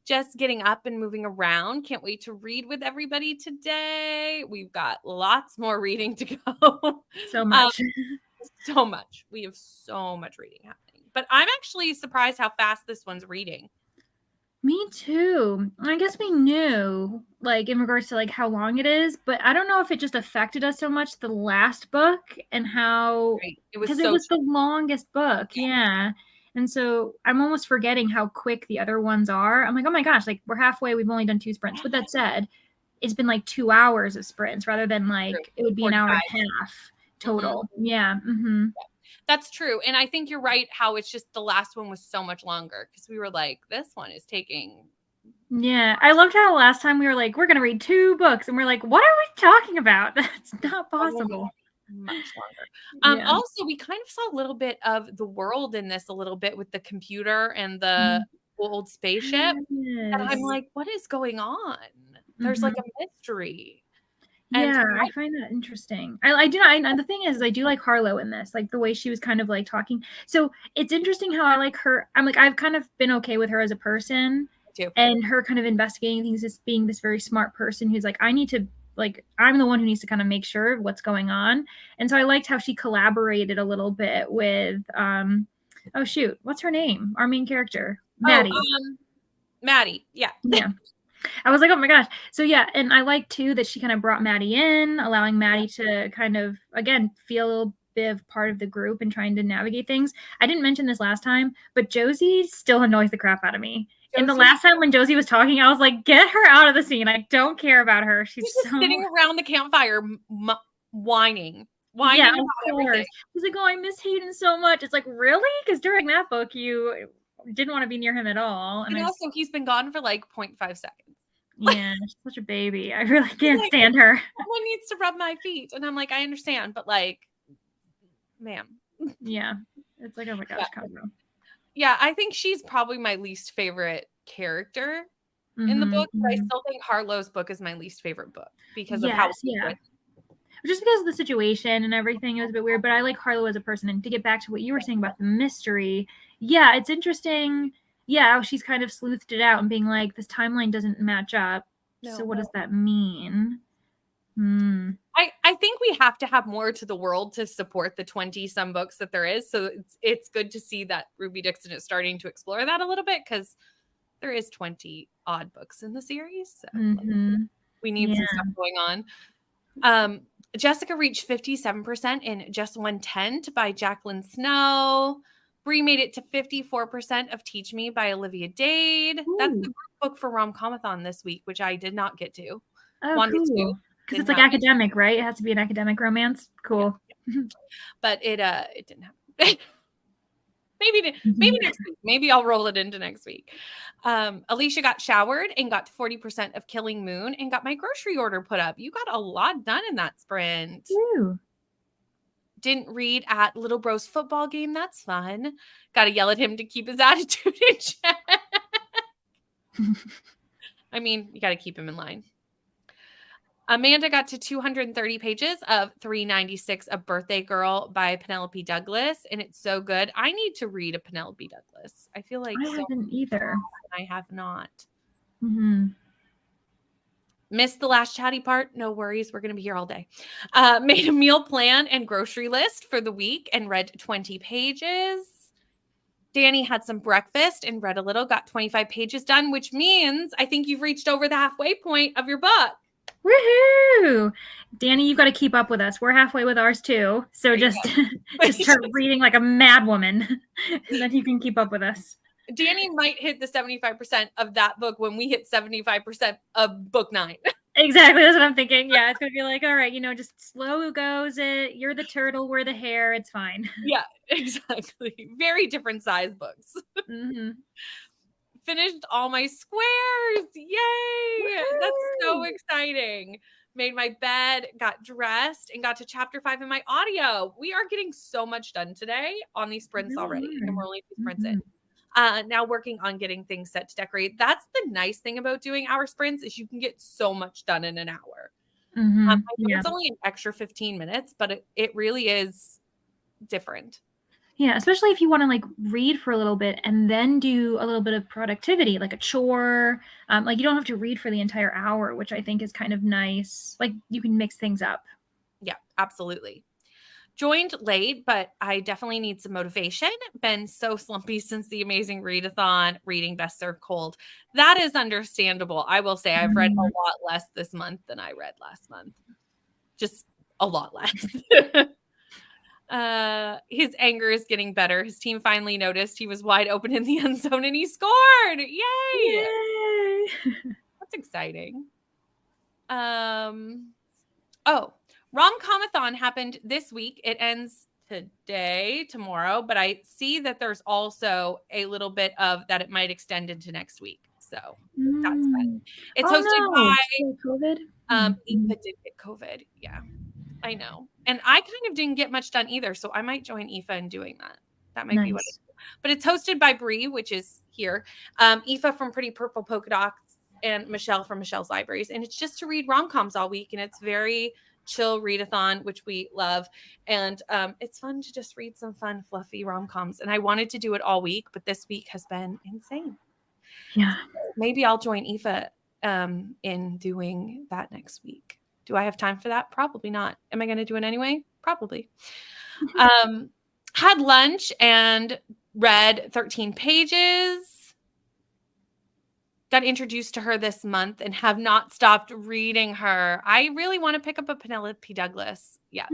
just getting up and moving around. Can't wait to read with everybody today. We've got lots more reading to go. So much. So much. We have so much reading happening. But I'm actually surprised how fast this one's reading. Me too. I guess we knew, like, in regards to like how long it is, but I don't know if it just affected us so much the last book and how, because it was the longest book. Yeah. And so I'm almost forgetting how quick the other ones are. I'm like, oh my gosh, like, we're halfway. We've only done 2 sprints. With that said, it's been like 2 hours of sprints rather than like it would be an hour and a half total. Yeah. That's true. And I think you're right how it's just the last one was so much longer because we were like, this one is taking. Yeah. I loved how last time we were like, we're going to read 2 books. And we're like, what are we talking about? That's not possible. Much longer. Also, we kind of saw a little bit of the world in this, a little bit with the computer and the old spaceship. And I'm like, what is going on? There's like a mystery. Yeah, I find that interesting. I do. The thing is, I do like Harlow in this, like the way she was kind of like talking. So it's interesting how I like her. I'm like, I've kind of been okay with her as a person, and her kind of investigating things as being this very smart person who's like, I need to, like, I'm the one who needs to kind of make sure what's going on. And so I liked how she collaborated a little bit with, oh shoot, what's her name? Our main character, Maddie. Maddie, yeah. I was like, oh my gosh. So yeah, and I like too that she kind of brought Maddie in, allowing Maddie to kind of, again, feel a bit of part of the group and trying to navigate things. I didn't mention this last time, but Josie still annoys the crap out of me. And the last time when Josie was talking, I was like, get her out of the scene. I don't care about her. She's just sitting around the campfire whining about everything. She's like, oh, I miss Hayden so much. It's like, really? Because during that book, you didn't want to be near him at all. And also, he's been gone for like 0.5 seconds. Yeah, she's such a baby. I really can't stand her. Someone needs to rub my feet. And I'm like, I understand, but like, ma'am. Yeah. It's like, oh my gosh, yeah, I think she's probably my least favorite character in the book. But I still think Harlow's book is my least favorite book because of how just because of the situation and everything, it was a bit weird, but I like Harlow as a person. And to get back to what you were saying about the mystery, yeah, it's interesting. Yeah, she's kind of sleuthed it out and being like, this timeline doesn't match up. So what does that mean? I think we have to have more to the world to support the 20-some books that there is. So it's good to see that Ruby Dixon is starting to explore that a little bit because there is 20-odd books in the series. So we need some stuff going on. Jessica reached 57% in Just 110 by Jacqueline Snow. Bree made it to 54% of Teach Me by Olivia Dade. That's the group book for Rom-Comathon this week, which I did not get to. Oh, cool. Because it's like academic, right? It has to be an academic romance. Cool. But it didn't happen. Maybe next week. Maybe I'll roll it into next week. Alicia got showered and got to 40% of Killing Moon and got my grocery order put up. You got a lot done in that sprint. Ooh. Didn't read at Little Bro's football game. That's fun. Got to yell at him to keep his attitude in check. I mean, you got to keep him in line. Amanda got to 230 pages of 396 A Birthday Girl by Penelope Douglas, and it's so good. I need to read a Penelope Douglas. I feel like I haven't either. I have not. Mm-hmm. Missed the last chatty part. No worries. We're going to be here all day. Made a meal plan and grocery list for the week and read 20 pages. Danny had some breakfast and read a little, got 25 pages done, which means I think you've reached over the halfway point of your book. Woohoo! Danny, you've got to keep up with us. We're halfway with ours too. So just start reading like a mad woman, and then you can keep up with us. Danny might hit the 75% of that book when we hit 75% of book 9. Exactly. That's what I'm thinking. Yeah, it's going to be like, all right, just slow goes it. You're the turtle, we're the hare. It's fine. Yeah, exactly. Very different size books. Mm-hmm. Finished all my squares. Yay! Woo-hoo! That's so exciting. Made my bed, got dressed, and got to chapter 5 in my audio. We are getting so much done today on these sprints already. And we're only 2 sprints in. Now working on getting things set to decorate. That's the nice thing about doing our sprints is you can get so much done in an hour. Mm-hmm. I know it's only an extra 15 minutes, but it really is different. Yeah, especially if you want to like read for a little bit and then do a little bit of productivity, like a chore. Like you don't have to read for the entire hour, which I think is kind of nice. Like you can mix things up. Yeah, absolutely. Joined late, but I definitely need some motivation. Been so slumpy since the Amazing Readathon, reading Best Served Cold. That is understandable. I will say I've read a lot less this month than I read last month. Just a lot less. His anger is getting better. His team finally noticed he was wide open in the end zone and he scored. Yay! That's exciting. Rom-comathon happened this week. It ends tomorrow, but I see that there's also a little bit of that it might extend into next week. So that's fun. It's hosted by COVID. Aoife did get COVID. Yeah, I know. And I kind of didn't get much done either. So I might join Aoife in doing that. That might be what it is. But it's hosted by Bree, which is here. Aoife from Pretty Purple Polka Dots and Michelle from Michelle's Libraries. And it's just to read rom-coms all week. And it's very chill readathon, which we love. And it's fun to just read some fun, fluffy rom-coms. And I wanted to do it all week, but this week has been insane. Yeah. So maybe I'll join Aoife in doing that next week. Do I have time for that? Probably not. Am I going to do it anyway? Probably. Had lunch and read 13 pages. Got introduced to her this month and have not stopped reading her. I really want to pick up a Penelope Douglas. Yeah.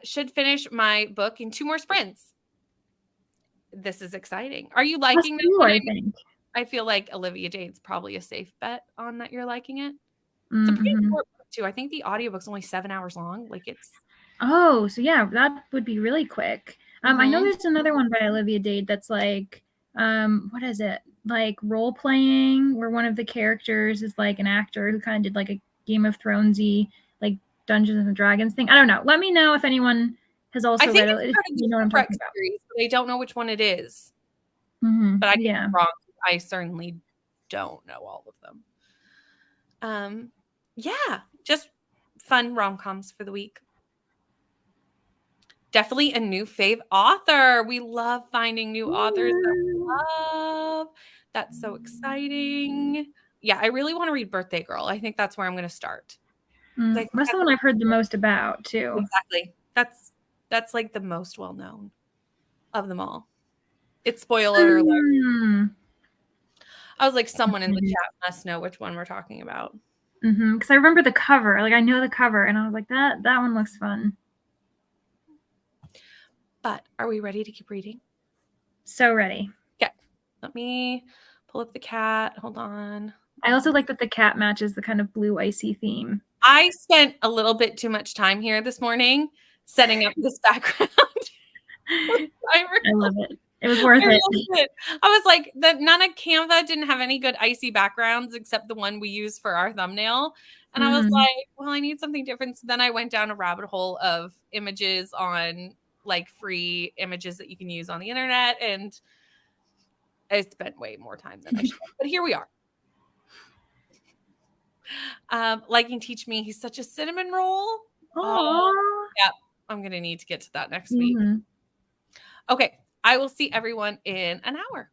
Should finish my book in 2 more sprints. This is exciting. Are you liking this one? I think. I feel like Olivia Jade's probably a safe bet on that you're liking it. It's a pretty short book too. I think the audiobook's only 7 hours long. Like it's. Oh, so yeah, that would be really quick. I know there's another one by Olivia Jade that's like, what is it? Like role playing, where one of the characters is like an actor who kind of did like a Game of Thronesy, like Dungeons and Dragons thing. I don't know. Let me know if anyone has also read it. You know what I'm talking about. Series, but I don't know which one it is. But I get it wrong. I certainly don't know all of them. Yeah, just fun rom-coms for the week. Definitely a new fave author. We love finding new authors that we love. That's so exciting. Yeah, I really want to read Birthday Girl. I think that's where I'm going to start. That's the one I've heard the most about too. Exactly. That's like the most well-known of them all. It's spoiler alert. I was like, someone in the chat must know which one we're talking about. Because I remember the cover. Like I know the cover, and I was like, that one looks fun. But are we ready to keep reading? So ready. Okay. Let me pull up the cat. Hold on. I also like that the cat matches the kind of blue icy theme. I spent a little bit too much time here this morning setting up this background. I love it. It was worth I it. really did. I was like, none of Canva didn't have any good icy backgrounds except the one we use for our thumbnail. And I was Mhm. like, well, I need something different. So then I went down a rabbit hole of images on like free images that you can use on the internet. And I spent way more time than I should have. But here we are. Liking Teach Me. He's such a cinnamon roll. Aw. Yeah, I'm going to need to get to that next week. Mhm. Okay. I will see everyone in an hour.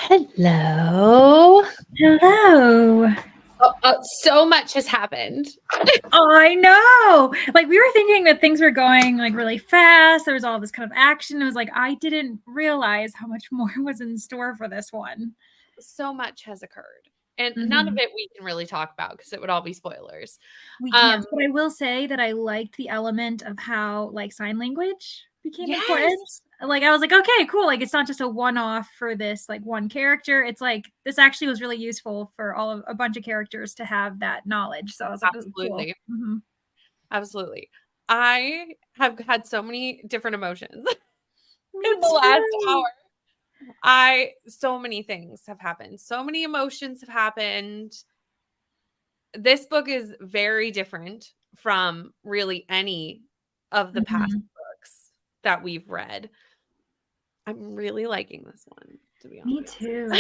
Hello. Hello. So much has happened. Oh, I know. Like we were thinking that things were going like really fast. There was all this kind of action. It was like I didn't realize how much more was in store for this one. So much has occurred. And none of Mhm. it we can really talk about because it would all be spoilers. We Um, can't. But I will say that I liked the element of how like sign language became yes, important. Like I was like, okay, cool. Like it's not just a one-off for this like one character. It's like this actually was really useful for all of a bunch of characters to have that knowledge. So I was like, oh, cool. absolutely. Mhm. Absolutely. I have had so many different emotions Me in the last hour. too. So many things have happened. So many emotions have happened. This book is very different from really any of the past Mhm. books that we've read. I'm really liking this one, to be Me honest. too.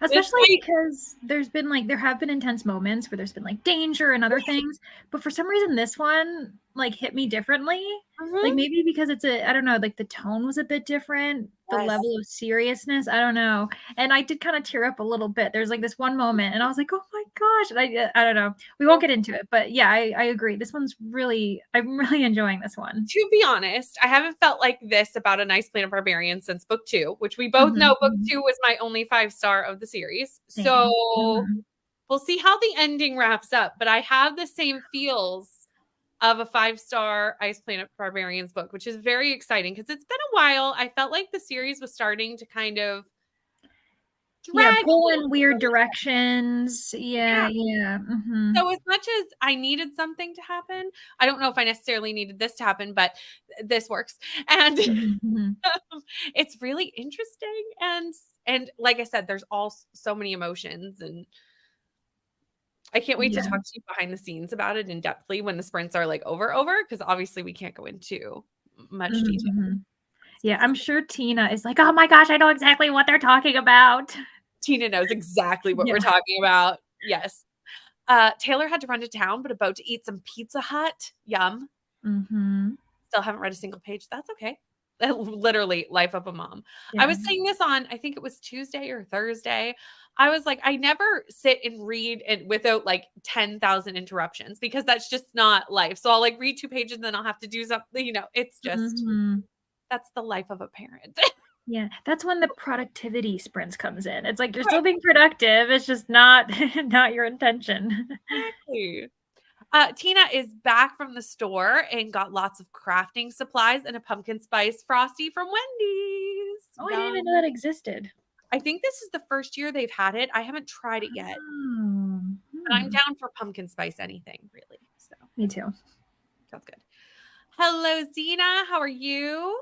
It's Especially like because there have been intense moments where there's been like danger and other things, but for some reason this one like hit me differently. Like mhm. maybe because I don't know, like the tone was a bit different, the Yes. level of seriousness, I don't know. And I did kind of tear up a little bit. There's like this one moment and I was like, "Oh my gosh." And I don't know. We won't get into it, but yeah, I agree. This one's really I'm really enjoying this one. To be honest, I haven't felt like this about A Nice Planet Barbarian since book 2, which we both Mhm, know book mhm. 2 was my only 5-star of the series. Same. So, Mhm. we'll see how the ending wraps up, but I have the same feels of a 5-star Ice Planet Barbarians book, which is very exciting because it's been a while. I felt like the series was starting to kind of Yeah, drag a pull little in bit. weird directions. Yeah. Yeah, yeah. Mhm. So as much as I needed something to happen, I don't know if I necessarily needed this to happen, but this works. And Mhm, mhm. it's really interesting and like I said, there's all so many emotions and I can't wait to Yeah. talk to you behind the scenes about it in depthly when the sprints are like over because obviously we can't go into much Mhm, detail. mhm. Yeah, I'm sure Tina is like, "Oh my gosh, I know exactly what they're talking about." Tina knows exactly what we're Yeah. talking about. Yes. Taylor had to run to town, but about to eat some Pizza Hut. Yum. Mhm. Still haven't read a single page. That's okay. Literally, life of a mom. I Yeah. was saying this on, I think it was Tuesday or Thursday. I was like, I never sit and read it without like 10,000 interruptions because that's just not life. So I'll like read 2 pages and then I'll have to do something, it's just Mhm. that's the life of a parent. Yeah, that's when the productivity sprints comes in. It's like you're still being productive, it's just not not your intention. Exactly. Tina is back from the store and got lots of crafting supplies and a pumpkin spice frosty from Wendy's. Oh, I didn't even know Yum. that existed. I think this is the first year they've had it. I haven't tried it yet, Oh, but I'm hmm. down for pumpkin spice anything, really. So Me too. sounds good. Hello, Zena. How are you?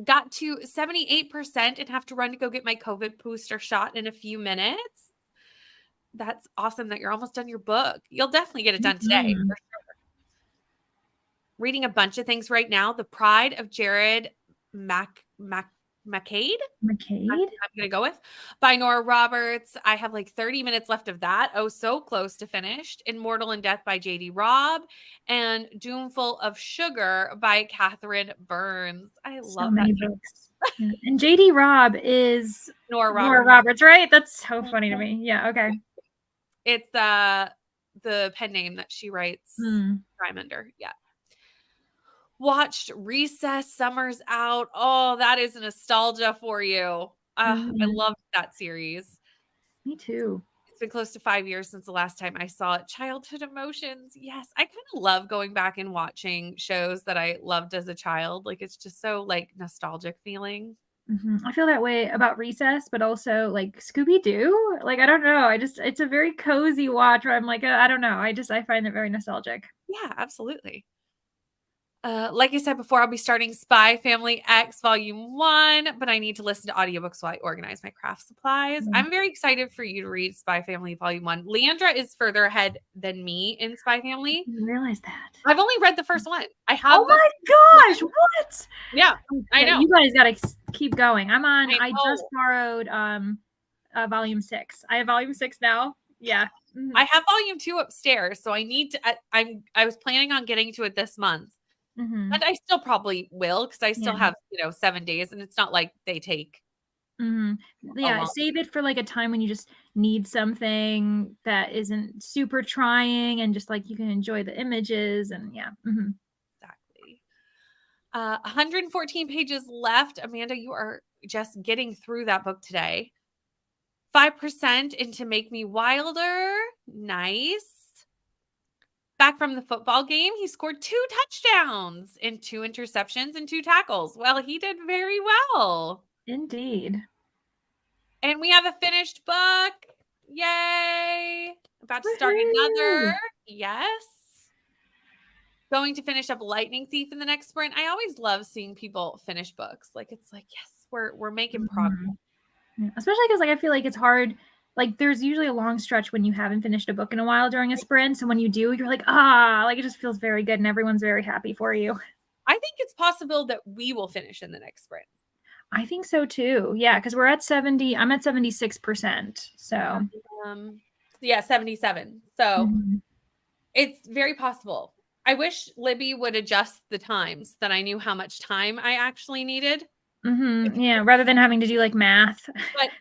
Got to 78% and have to run to go get my COVID booster shot in a few minutes. That's awesome that you're almost done your book. You'll definitely get it done today. Mhm. Reading a bunch of things right now. The Pride of Jared McCade. McCade? I'm gonna go with by Nora Roberts. I have like 30 minutes left of that. Oh, so close to finished. Immortal in Death by JD Robb and Doomful of Sugar by Catherine Burns. I So love that many name. books. Yeah, and JD Robb is Nora Nora Roberts. Roberts, right? That's so funny to me. Yeah, okay. It's the pen name that she writes Mm. crime under. Yeah. Watched Recess, Summer's Out. Oh, that is nostalgia for you. I Mhm. loved that series. Me too. It's been close to 5 years since the last time I saw it. Childhood emotions. Yes, I kinda love going back and watching shows that I loved as a child. Like, it's just so, like, nostalgic feeling. Mhm. I feel that way about Recess, but also, like, Scooby-Doo? Like, I don't know, I just it's a very cozy watch where I'm like, I don't know, I find it very nostalgic. Yeah, absolutely. Like I said before, I'll be starting Spy Family X Volume 1, but I need to listen to audiobooks while I organize my craft supplies. Yeah. I'm very excited for you to read Spy Family Volume 1. Leandra is further ahead than me in Spy I Family. didn't realize that. I've only read the first one. I Oh have the my gosh, first what? Yeah, I Yeah, know. you guys gotta keep going. I I just know. borrowed, volume 6. I have volume 6 now. Yeah. I Mhm. have volume 2 upstairs, so I need to I was planning on getting to it this month, and Mhm. I still probably will because I still Yeah. have, 7 days, and it's not like they take Mhm. Yeah, along. save it for, like, a time when you just need something that isn't super trying and just, like, you can enjoy the images and yeah. Mhm. Exactly. 114 pages left. Amanda, you are just getting through that book today. 5% into Make Me Wilder. Nice. Back from the football game, he scored 2 touchdowns and 2 interceptions and 2 tackles. Well, he did very well. Indeed. And we have a finished book. Yay. About to start another. Woohoo! Yes. Going to finish up Lightning Thief in the next sprint. I always love seeing people finish books. Like, it's like, yes, we're making progress. Mhm. Yeah, especially because, like, I feel like it's hard, like, there's usually a long stretch when you haven't finished a book in a while during a sprint, so when you do, you're like, "Ah," like, it just feels very good and everyone's very happy for you. I think it's possible that we will finish in the next sprint. I think so too. Yeah, because we're at 70, I'm at 76%, so Um, yeah, 77. So Mhm. it's very possible. I wish Libby would adjust the times that I knew how much time I actually needed. Mhm, yeah, rather than having to do, like, math.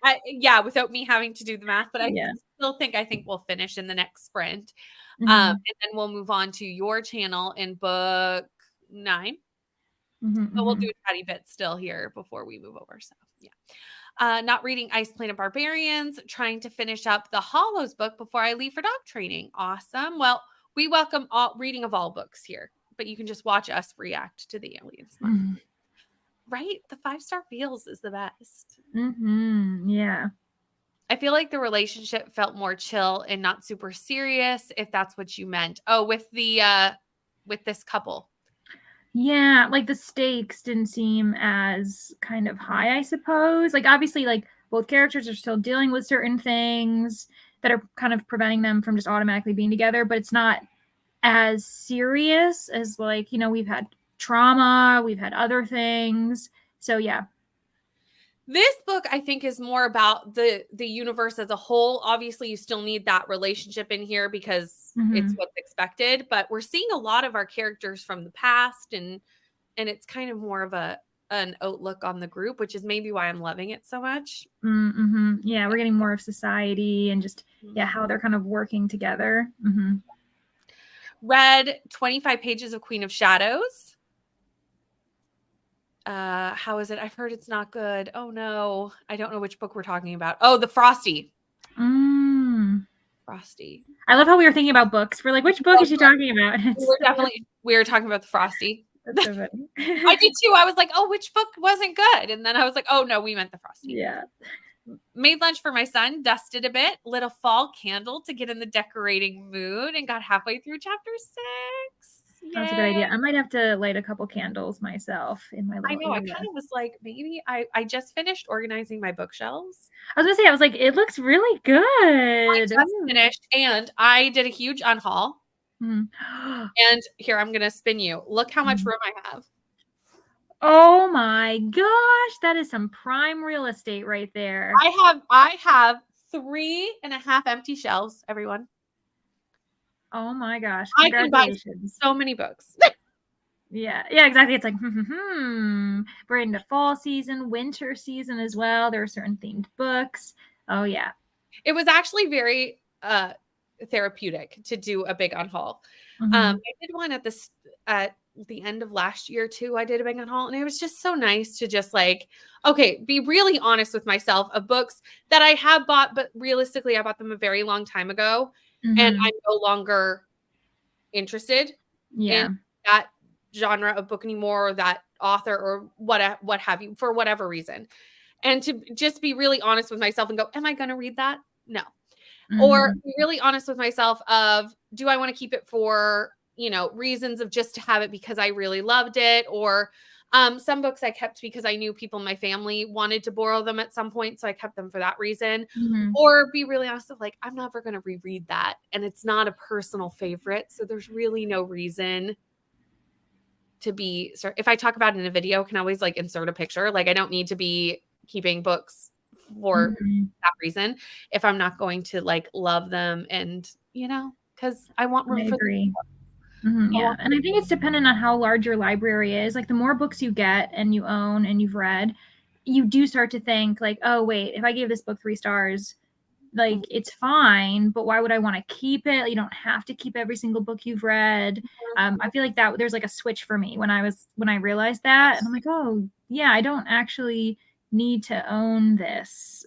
But yeah, without me having to do the math, but I Yeah. still think I think we'll finish in the next sprint. Mhm. And then we'll move on to your channel in book 9. Mhm, But we'll do mhm. a tiny bit still here before we move over. So yeah. Not reading Ice Planet Barbarians, trying to finish up the Hollows book before I leave for dog training. Awesome. Well, we welcome all reading of all books here, but you can just watch us react to the aliens month. Mhm. Right? The 5-star feels is the best. Mhm, yeah. I feel like the relationship felt more chill and not super serious, if that's what you meant. Oh, with this couple. Yeah, like, the stakes didn't seem as kind of high, I suppose. Like, obviously, like, both characters are still dealing with certain things that are kind of preventing them from just automatically being together, but it's not as serious as, like, we've had trauma, we've had other things. So, yeah. This book, I think, is more about the universe as a whole. Obviously, you still need that relationship in here because it's Mhm. what's expected, but we're seeing a lot of our characters from the past and it's kind of more of an outlook on the group, which is maybe why I'm loving it so much. Mhm. Yeah, we're getting more of society and just, yeah, Mhm. how they're kind of working together. Mhm. Read 25 pages of Queen of Shadows. How is it? I've heard it's not good. Oh no. I don't know which book we're talking about. Oh, the Frosty. Mm. Frosty. I love how we were thinking about books. We're like, "Which book is she talking about?" We were talking about the Frosty. That's so funny. I did too. I was like, "Oh, which book wasn't good?" And then I was like, "Oh no, we meant the Frosty." Yeah. Made lunch for my son, dusted a bit, lit a fall candle to get in the decorating mood, and got halfway through chapter 6. That's a good Yay. idea. I might have to light a couple candles myself in my I little know. I area. kind of was like, maybe I just finished organizing my bookshelves. I was gonna say, I was like, "It looks really I good." just Ooh. finished and I did a huge unhaul. Mhm. And here, I'm gonna spin you. Look how much Mhm. room I have. Oh my gosh, that is some prime real estate right there. I have 3.5 empty shelves, everyone. Oh my gosh, I can buy congratulations. so many books. Yeah, yeah, exactly. It's like, we're into fall season, winter season as well. There are certain themed books. Oh yeah. It was actually very therapeutic to do a big unhaul. I Mhm. did one at the end of last year too. I did a big unhaul, and it was just so nice to just like, okay, be really honest with myself of books that I have bought, but realistically, I bought them a very long time ago, and Mhm. I'm no longer interested in Yeah. that genre of book anymore, or that author, or what have you, for whatever reason. And to just be really honest with myself and go, am I going to read that? No. Or Mhm. be really honest with myself of, do I want to keep it for, reasons of just to have it because I really loved it? Or some books I kept because I knew people in my family wanted to borrow them at some point. So I kept them for that reason. Mhm. Or be really honest of like, I'm never going to reread that. And it's not a personal favorite. So there's really no reason to be, if I talk about it in a video, I can always like insert a picture. Like I don't need to be keeping books for Mhm. that reason if I'm not going to like love them and, because I want I room for agree. Mhm, I yeah, want and I think it's dependent on how large your library is. Like, the more books you get and you own and you've read, you do start to think like, oh wait, if I gave this book 3 stars, like it's fine, but why would I want to keep it? You don't have to keep every single book you've read. I feel like that there's like a switch for me when I realized that, and I'm like, oh yeah, I don't actually need to own this.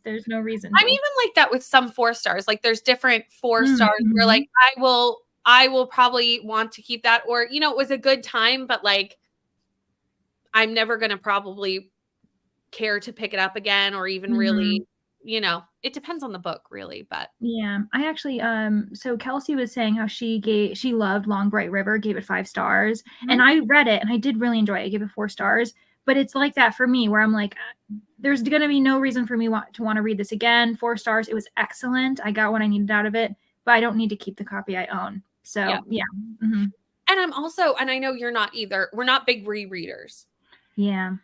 There's no reason to. I'm even like that with some 4 stars. Like there's different 4 stars where like I will probably want to keep that, or you know, it was a good time, but like I'm never going to probably care to pick it up again or even really, you know, it depends on the book really, but yeah, I actually so Kelsey was saying how she loved Long Bright River, gave it 5 stars, and I read it and I did really enjoy it. I gave it 4 stars, but it's like that for me where I'm like, there's going to be no reason for me to want to read this again. 4 stars, it was excellent. I got what I needed out of it, but I don't need to keep the copy I own. So yeah. And I'm also, and I know you're not either, we're not big rereaders. Yeah.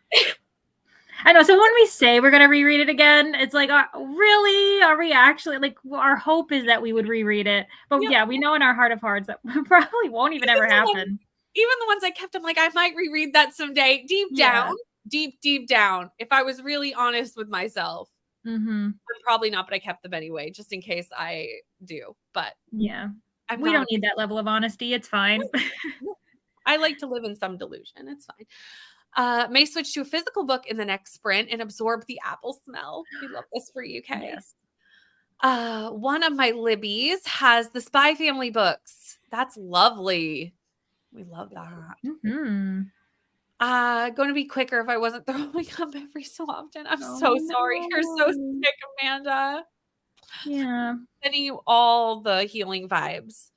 I know. So when we say we're going to reread it again, it's like, really? Are we actually like, our hope is that we would reread it. But yeah, we know in our heart of hearts that probably won't even ever happen. Even the ones I kept, I'm like, I might reread that someday. Deep down, if I was really honest with myself, I'm probably not, but I kept them anyway, just in case I do. But yeah, we don't need that level of honesty. It's fine. I like to live in some delusion. It's fine. May switch to a physical book in the next sprint and absorb the apple smell. We love this for you, Kay. Yes. One of my Libbies has the Spy Family books. That's lovely. We love that. Going to be quicker if I wasn't throwing up every so often. I'm so sorry. You're so sick, Amanda. Yeah. Sending you all the healing vibes.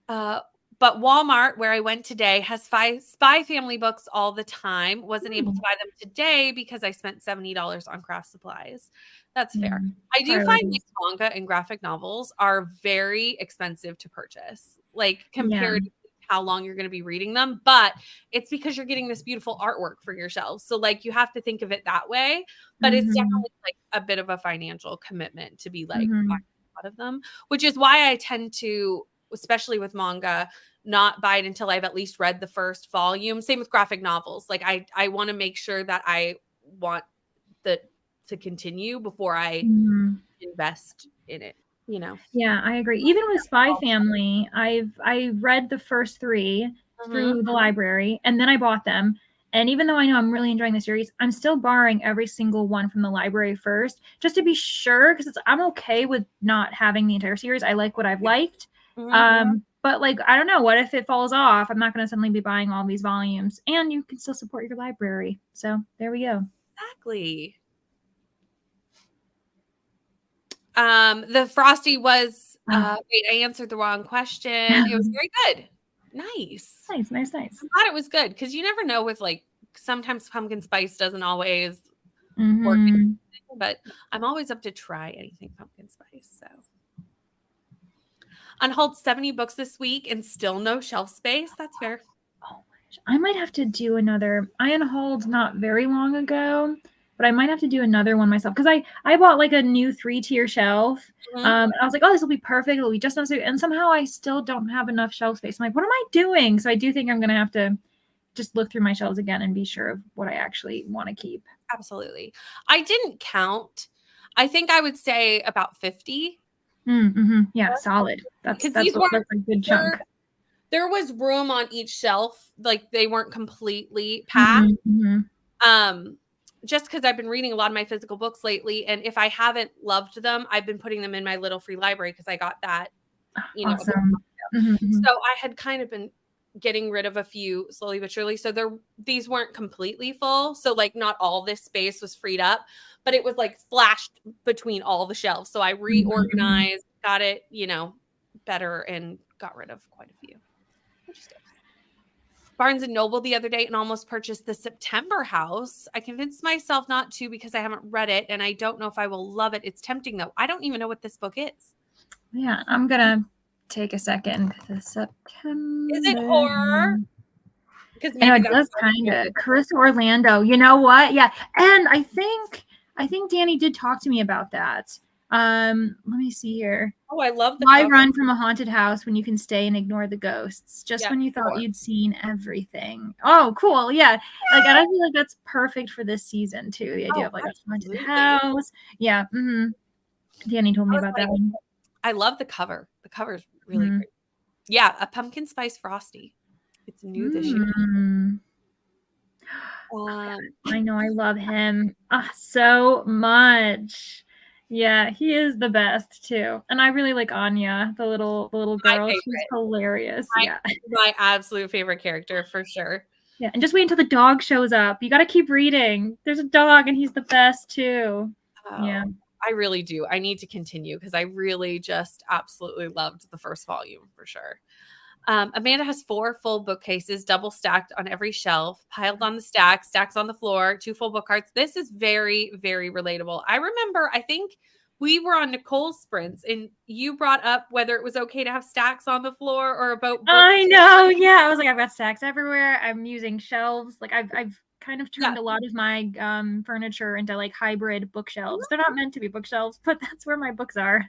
But Walmart, where I went today, has Spy Family books all the time. Wasn't able to buy them today because I spent $70 on craft supplies. That's fair. I do find these manga and graphic novels are very expensive to purchase, like compared to how long you're going to be reading them. But it's because you're getting this beautiful artwork for yourself. So like you have to think of it that way. But it's definitely like a bit of a financial commitment to be like buying a lot of them, which is why I tend to, especially with manga, not buy it until I've at least read the first volume. Same with graphic novels. Like I want to make sure that I want to continue before I invest in it, you know? Yeah, I agree. Even with Spy Family, I read the first 3 through the library and then I bought them. And even though I know I'm really enjoying the series, I'm still borrowing every single one from the library first, just to be sure, because I'm okay with not having the entire series. I like what I've liked. But like, I don't know, what if it falls off? I'm not going to suddenly be buying all these volumes, and you can still support your library. So there we go. Exactly. The Frosty was, wait, I answered the wrong question. It was very good. Nice. Nice. I'm glad it was good, because you never know with like, sometimes pumpkin spice doesn't always work, but I'm always up to try anything pumpkin spice. So Unhauled 70 books this week and still no shelf space. That's fair. Oh my gosh. I might have to do another. I unhauled not very long ago, but I might have to do another one myself, because I bought like a new 3-tier shelf. I was like, oh, this will be perfect. It'll be just enough. And somehow I still don't have enough shelf space. I'm like, what am I doing? So I do think I'm going to have to just look through my shelves again and be sure of what I actually want to keep. Absolutely. I didn't count. I think I would say about 50. Yeah, solid. That's a good chunk. There was room on each shelf, like they weren't completely packed. Just because I've been reading a lot of my physical books lately, and if I haven't loved them, I've been putting them in my little free library because I got that, you know. Awesome. So I had kind of been getting rid of a few slowly but surely. So these weren't completely full. So like not all this space was freed up, but it was like splashed between all the shelves. So I reorganized, got it, you know, better, and got rid of quite a few. Interesting. Barnes & Noble the other day and almost purchased the September House. I convinced myself not to because I haven't read it and I don't know if I will love it. It's tempting though. I don't even know what this book is. Yeah, I'm going to take a second. The September. Is it horror? Because it does kind of. Carissa Orlando. You know what? Yeah, and I think Danny did talk to me about that. Let me see here. Oh, I love the Why cover. run from a haunted house when you can stay and ignore the ghosts? Just Yeah, when you thought 4. you'd seen everything. Oh, cool. Yeah. Like, and I feel like that's perfect for this season too. The idea Oh, of like a haunted absolutely. house. Yeah. Danny told I me was about like, that one. I love the cover. The cover's really Mhm. great. Yeah, a pumpkin spice frosty. It's new this year. Mm. Um, I know I love him so much. Yeah, he is the best too. And I really like Anya, the little my girl. She's favorite. hilarious. My Yeah. my absolute favorite character for sure. Yeah. And just wait until the dog shows up. You gotta keep reading. There's a dog and he's the best too. Yeah. Oh, I really do. I need to continue because I really just absolutely loved the first volume for sure. Amanda has 4 full bookcases, double stacked on every shelf, piled on the stack, stacks on the floor, 2 full book carts. This is very, very relatable. I remember, I think we were on Nicole's sprints and you brought up whether it was okay to have stacks on the floor or about books. I know. Yeah. I was like, I've got stacks everywhere. I'm using shelves. Like I've kind of Yeah. turned a lot of my furniture into like hybrid bookshelves. They're not meant to be bookshelves, but that's where my books are.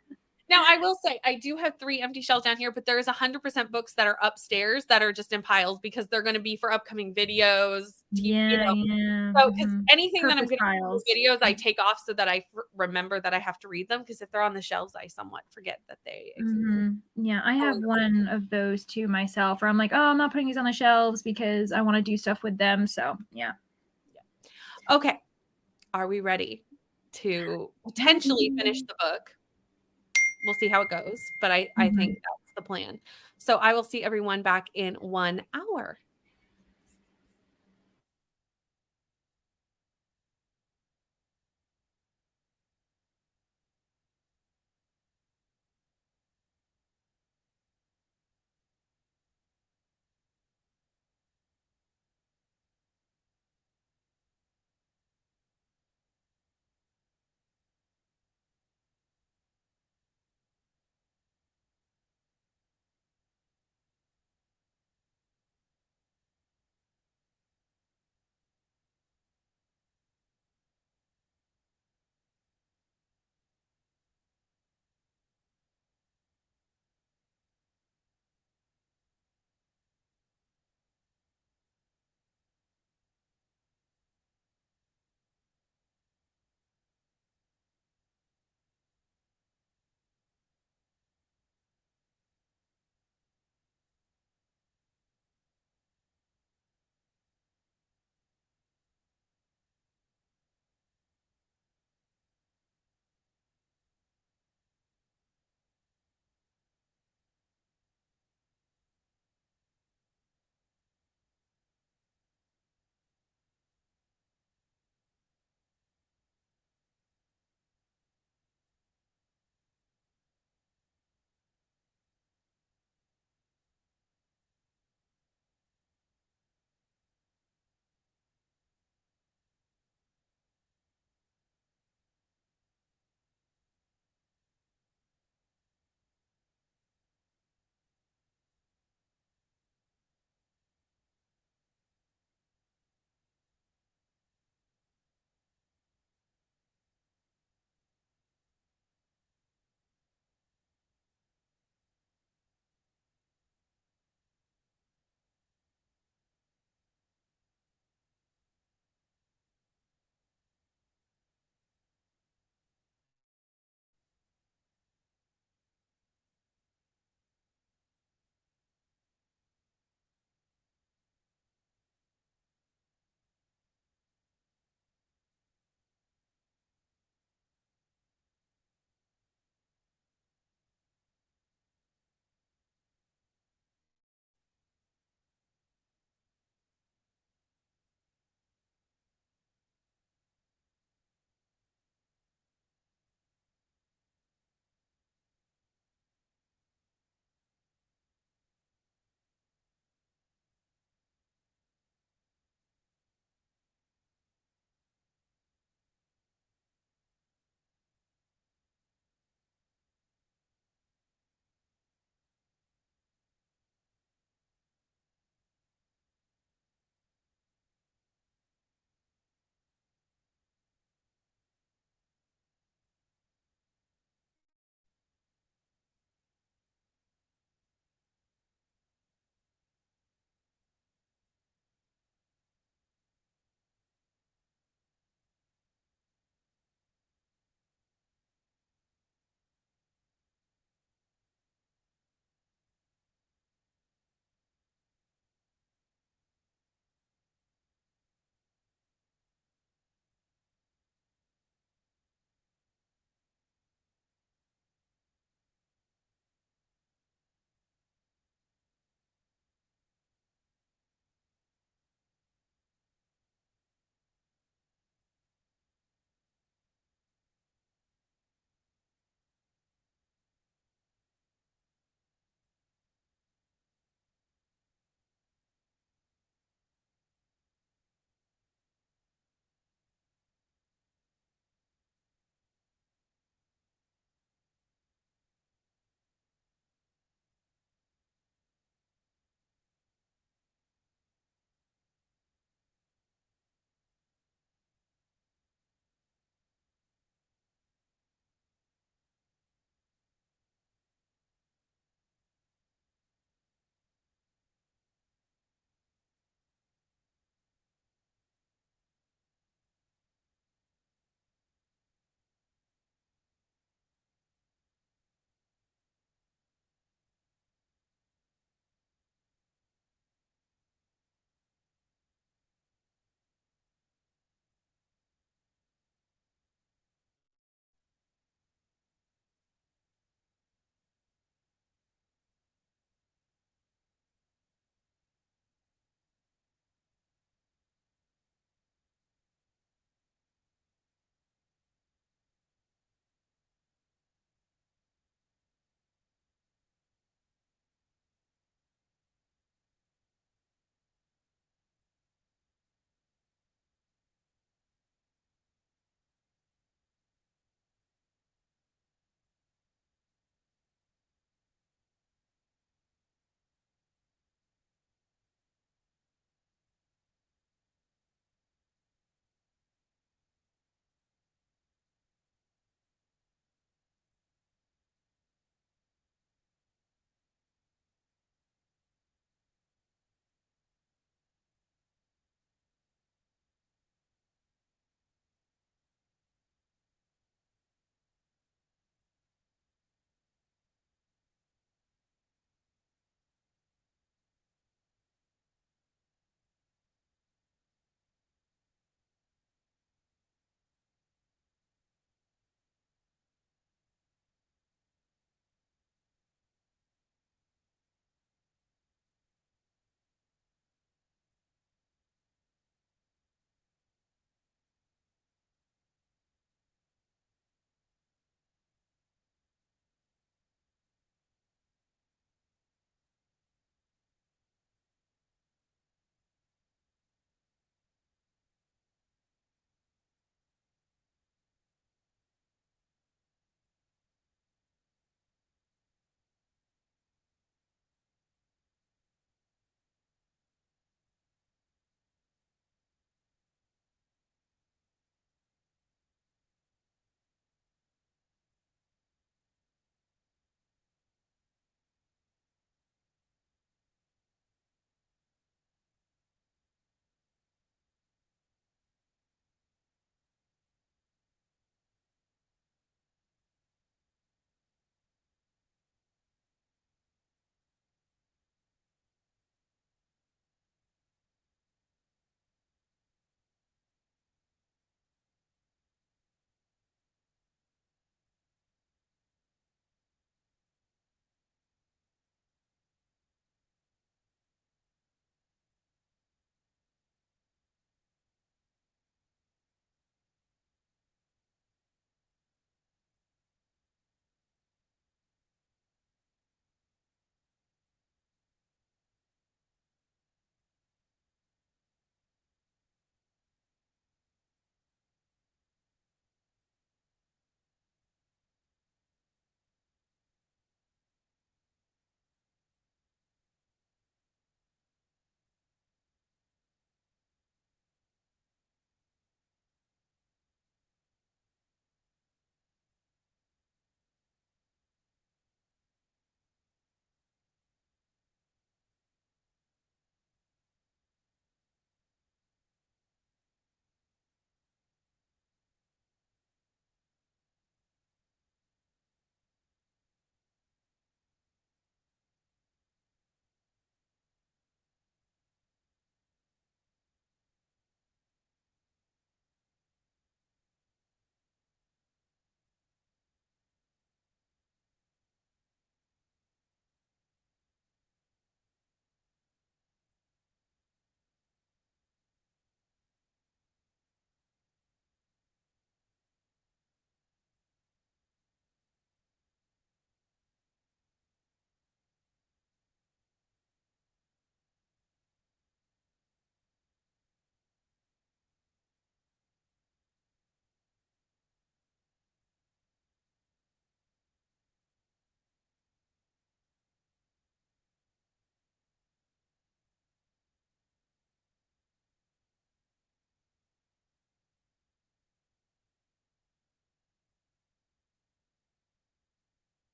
Now, I will say I do have 3 empty shelves down here, but there is 100% books that are upstairs that are just in piles because they're going to be for upcoming videos, Yeah, yeah. So, because anything that I'm Purpose gonna do piles. videos, I take off so that I remember that I have to read them. Because if they're on the shelves, I somewhat forget that they exist. Yeah, I Oh, have one of those too myself where I'm like, oh, I'm not putting these on the shelves because I want to do stuff with them. So yeah. yeah. Okay. Are we ready to potentially finish the book? We'll see how it goes, but I think Mhm. that's the plan. So I will see everyone back in 1 hour.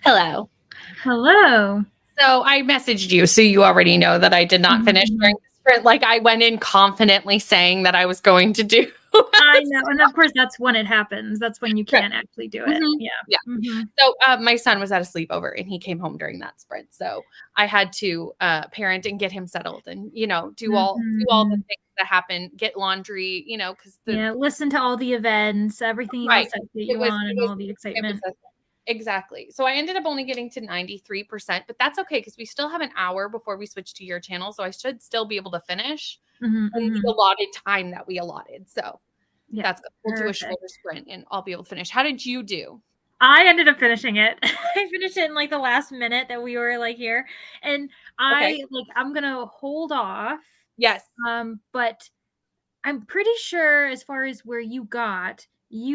Hello. Hello. So I messaged you, so you already know that I did not finish during Mhm. the sprint. Like I went in confidently saying that I was going to do. I know, and of course, that's when it happens. That's when you Right. can't actually do it. Mhm. Yeah. Yeah. Mhm. So my son was at a sleepover and he came home during that sprint. So I had to parent and get him settled and do all the Mhm. things that happen, get laundry, because the Yeah, listen to all the events, everything you all right. set It you was on, it and was all the it was excitement. a exactly. So I ended up only getting to 93%, but that's okay because we still have an hour before we switch to your channel. So I should still be able to finish Mhm, in the mhm. allotted time that we allotted. So Yeah, that's good. We'll do a perfect. shorter sprint and I'll be able to finish. How did you do? I ended up finishing it. I finished it in, like, the last minute that we were, like, here, and Okay. I'm gonna hold off, Yes. but I'm pretty sure as far as where you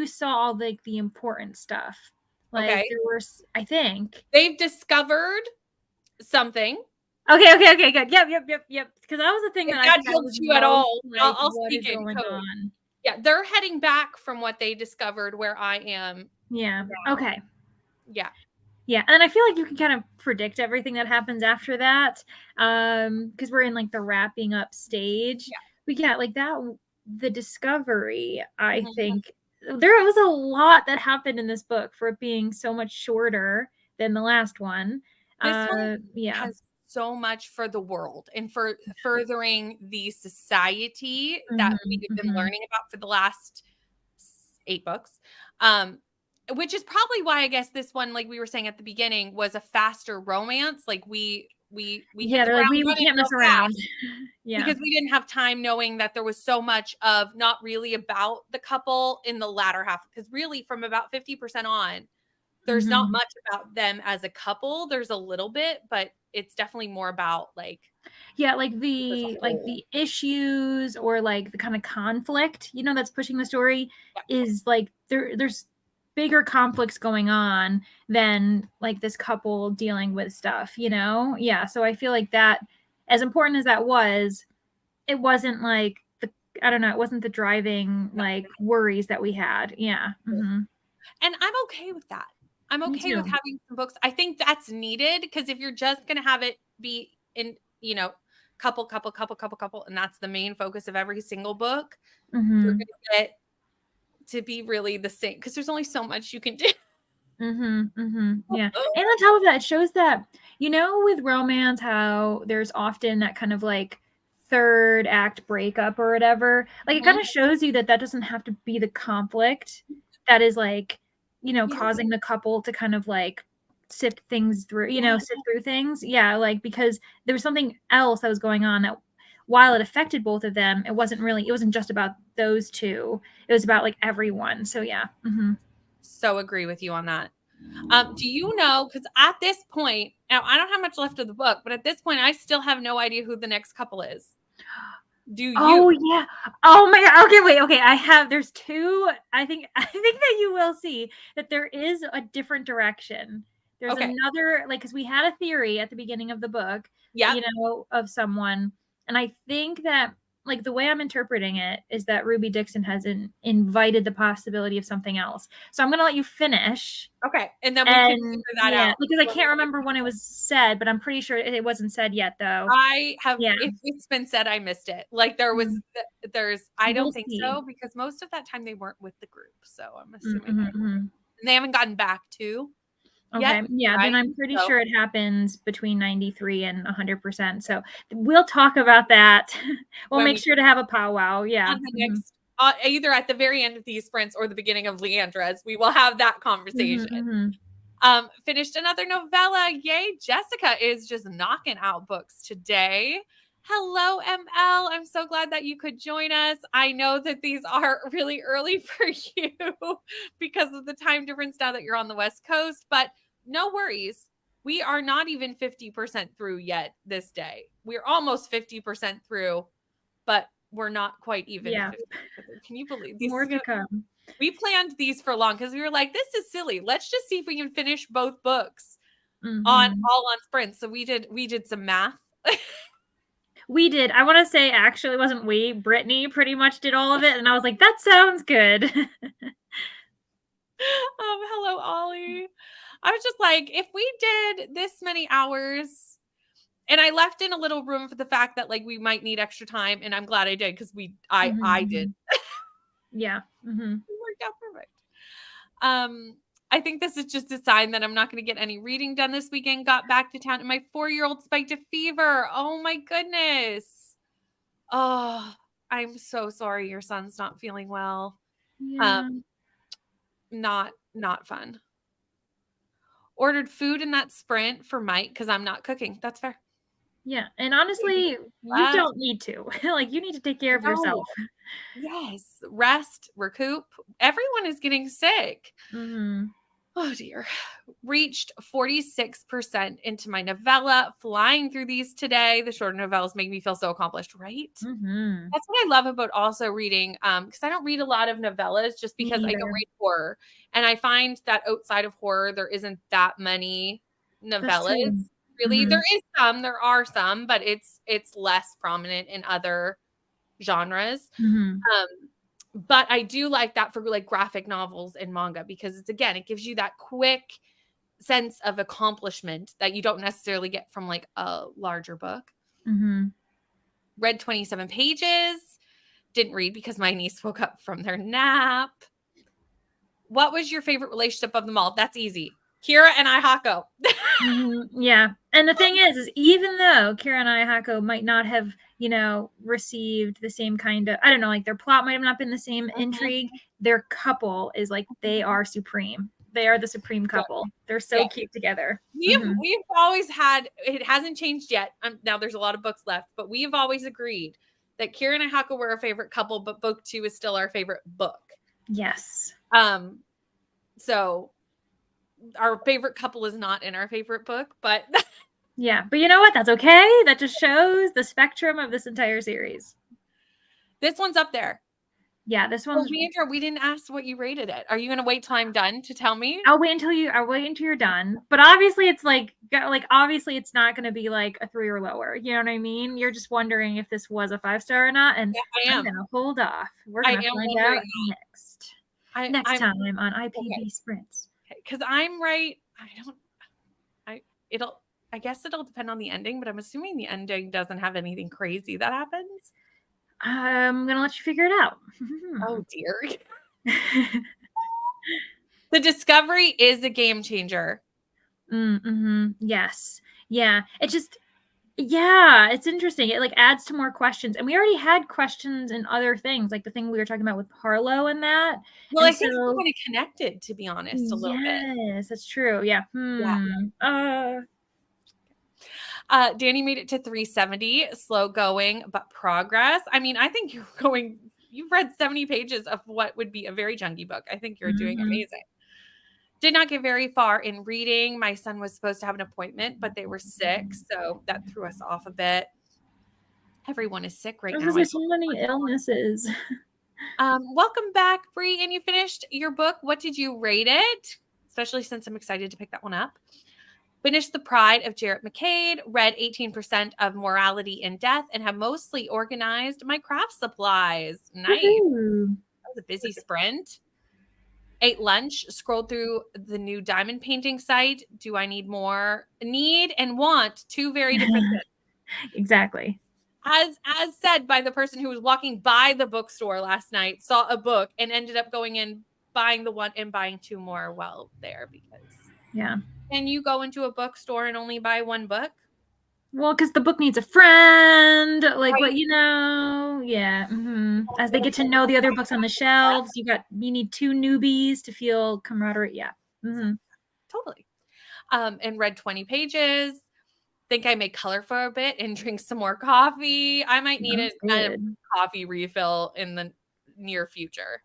saw all, like, the important stuff. Like, Okay. there were s I think. They've discovered something. Okay, good. Yep. Because that was the thing If that I that think I was helps you at most all, like, I'll "What speak is in going code. on?" Yeah, they're heading back from what they discovered where I am Yeah, now. okay. Yeah. Yeah, and I feel like you can kind of predict everything that happens after that, because we're in, like, the wrapping up stage. Yeah. But, yeah, like, the discovery, I Mhm. think there was a lot that happened in this book for it being so much shorter than the last one. This one Yeah. has so much for the world and for furthering the society that Mhm, we've been mhm. learning about for the last 8 books. Um, which is probably why I guess this one, like we were saying at the beginning, was a faster romance. Like we hit Yeah, the they're like, ground "We running can't real mess around." fast Yeah. because we didn't have time knowing that there was so much of not really about the couple in the latter half. Because really, from about 50% on, there's not Mhm. much about them as a couple. There's a little bit, but it's definitely more about like Yeah, as a like whole. the issues or like the kind of conflict, that's pushing the story Yeah. is like there's bigger conflicts going on than like this couple dealing with stuff. Yeah, so I feel like that, as important as that was, it wasn't like the I don't know, it wasn't the driving No, like worries that we had. Yeah. and I'm okay with that. I'm Me okay with too. having some books. I think that's needed because if you're just gonna have it be in, couple, and that's the main focus of every single book, you're Mhm. gonna get to be really the same because there's only so much you can do. Yeah. And on top of that, it shows that, with romance, how there's often that kind of like third act breakup or whatever. Like it kind Mhm. of shows you that that doesn't have to be the conflict that is like, Yeah. causing the couple to kind of like sift things through, Yeah. sift through things. Yeah. Like because there was something else that was going on that while it affected both of them, it wasn't just about those two. It was about like everyone. So yeah. So agree with you on that. Do you know? Because at this point, now I don't have much left of the book, but at this point, I still have no idea who the next couple is. Do Oh, you? yeah. Oh my god. Okay, wait, okay, there's 2. I think that you will see that there is a different direction. There's Okay. another, like, because we had a theory at the beginning of the book, Yep. of someone, and I think that, like, the way I'm interpreting it is that Ruby Dixon has invited the possibility of something else. So I'm gonna let you finish, Okay. And then we can and figure that yeah, out because I when we can't get remember when it was said, but I'm pretty sure it wasn't said yet, though. I have Yeah. if it's been said, I missed it. Like Mhm. there's I We'll don't think see. so because most of that time they weren't with the group. So I'm assuming Mhm, mhm. they haven't gotten back to yet, Okay, yeah, then right? I'm pretty So sure it happens between 93 and 100%, so we'll talk about that. We'll when make we sure to have a powwow, on yeah. the Mhm. next either at the very end of these sprints or the beginning of Leandra's, we will have that Mhm, conversation. mhm. Finished another novella. Yay, Jessica is just knocking out books today. Hello, ML. I'm so glad that you could join us. I know that these are really early for you because of the time difference now that you're on the West Coast, but no worries. We are not even 50% through yet this day. We're almost 50% through, but we're not quite even Yeah, 50% through. Can you believe this more is to gonna come. we planned these for long because we were like, this is silly. Let's just see if we can finish both books on Mhm. all on sprints. So we did some math. We did. I wanna say, actually, it wasn't we, Brittany pretty much did all of it, and I was like, "That sounds good." Hello, Ollie. I was just like, if we did this many hours, and I left in a little room for the fact that like we might need extra time, and I'm glad I did because I did. Yeah. Mm-hmm. It worked out perfect. I think this is just a sign that I'm not going to get any reading done this weekend. Got back to town and my 4-year-old spiked a fever. Oh my goodness. Oh, I'm so sorry your son's not feeling well. Yeah. Not fun. Ordered food in that Sprint for Mike because I'm not cooking. That's fair. Yeah. And honestly, you Left. don't need to. Like, you need to take care of No. yourself. Yes. Rest, recoup. Everyone is getting sick. Mm-hmm. Oh dear. Reached 46% into my novella, flying through these today. The shorter novellas make me feel so accomplished, right? Mm-hmm. That's what I love about also reading, because I don't read a lot of novellas just Me because I don't neither. read horror. And I find that outside of horror, there isn't that many That's novellas. true. Really, Mm-hmm. there are some, but it's less prominent in other genres. Mm-hmm. But I do like that for like graphic novels and manga because it gives you that quick sense of accomplishment that you don't necessarily get from like a larger book. Mm-hmm. Read 27 pages. Didn't read because my niece woke up from their nap. What was your favorite relationship of them all? That's easy. Kira and Ihako. Mm-hmm. Yeah. And the thing is even though Kira and Ayahako might not have, received the same kind of, I don't know, like their plot might have not been the same intrigue, their couple is like, they are supreme. They are the supreme Yeah. couple. They're so Yeah. cute together. We've always had, it hasn't changed yet. Now there's a lot of books left, but we have always agreed that Kira and Ihako were our favorite couple, but book 2 is still our favorite book. Yes. So our favorite couple is not in our favorite book, but yeah, but you know what? That's okay. That just shows the spectrum of this entire series. This one's up there. Yeah, this one's. Leandra, we didn't ask what you rated it. Are you going to wait till I'm done to tell me? I'll wait until you're done. But obviously, it's like obviously, it's not going to be like a 3 or lower. You know what I mean? You're just wondering if this was a 5-star or not, and yeah, I'm going to hold off. We're going to find out next. Next time on IPB Sprints. Because I'm right. I guess it'll depend on the ending, but I'm assuming the ending doesn't have anything crazy that happens. I'm going to let you figure it out. Oh, dear. The discovery is a game changer. Mm-hmm. Yes. Yeah. It's interesting. It like adds to more questions. And we already had questions in other things, like the thing we were talking about with Harlow and that. Well, and I think it's kind of connected, to be honest, a little bit. Yes, that's true. Yeah. Danny made it to 370, slow going, but progress. I mean, I think you've read 70 pages of what would be a very chunky book. I think you're doing amazing. Did not get very far in reading. My son was supposed to have an appointment, but they were sick. So that threw us off a bit. Everyone is sick right now. There's so many illnesses. Welcome back, Bree. And you finished your book. What did you rate it? Especially since I'm excited to pick that one up. Finished The Pride of Jarrett McCade, read 18% of Morality in Death, and have mostly organized my craft supplies. Nice. Woo-hoo. That was a busy sprint. Ate lunch, scrolled through the new diamond painting site. Do I need more? Need and want, two very different things. Exactly. As said by the person who was walking by the bookstore last night, saw a book and ended up going in, buying the one and buying 2 more while there because can you go into a bookstore and only buy 1 book? Well, because the book needs a friend, like Right. what yeah. As they get to know the other books on the shelves, you need 2 newbies to feel camaraderie. Yeah, totally. And read 20 pages. Think I may color for a bit and drink some more coffee. I might need a coffee refill in the near future.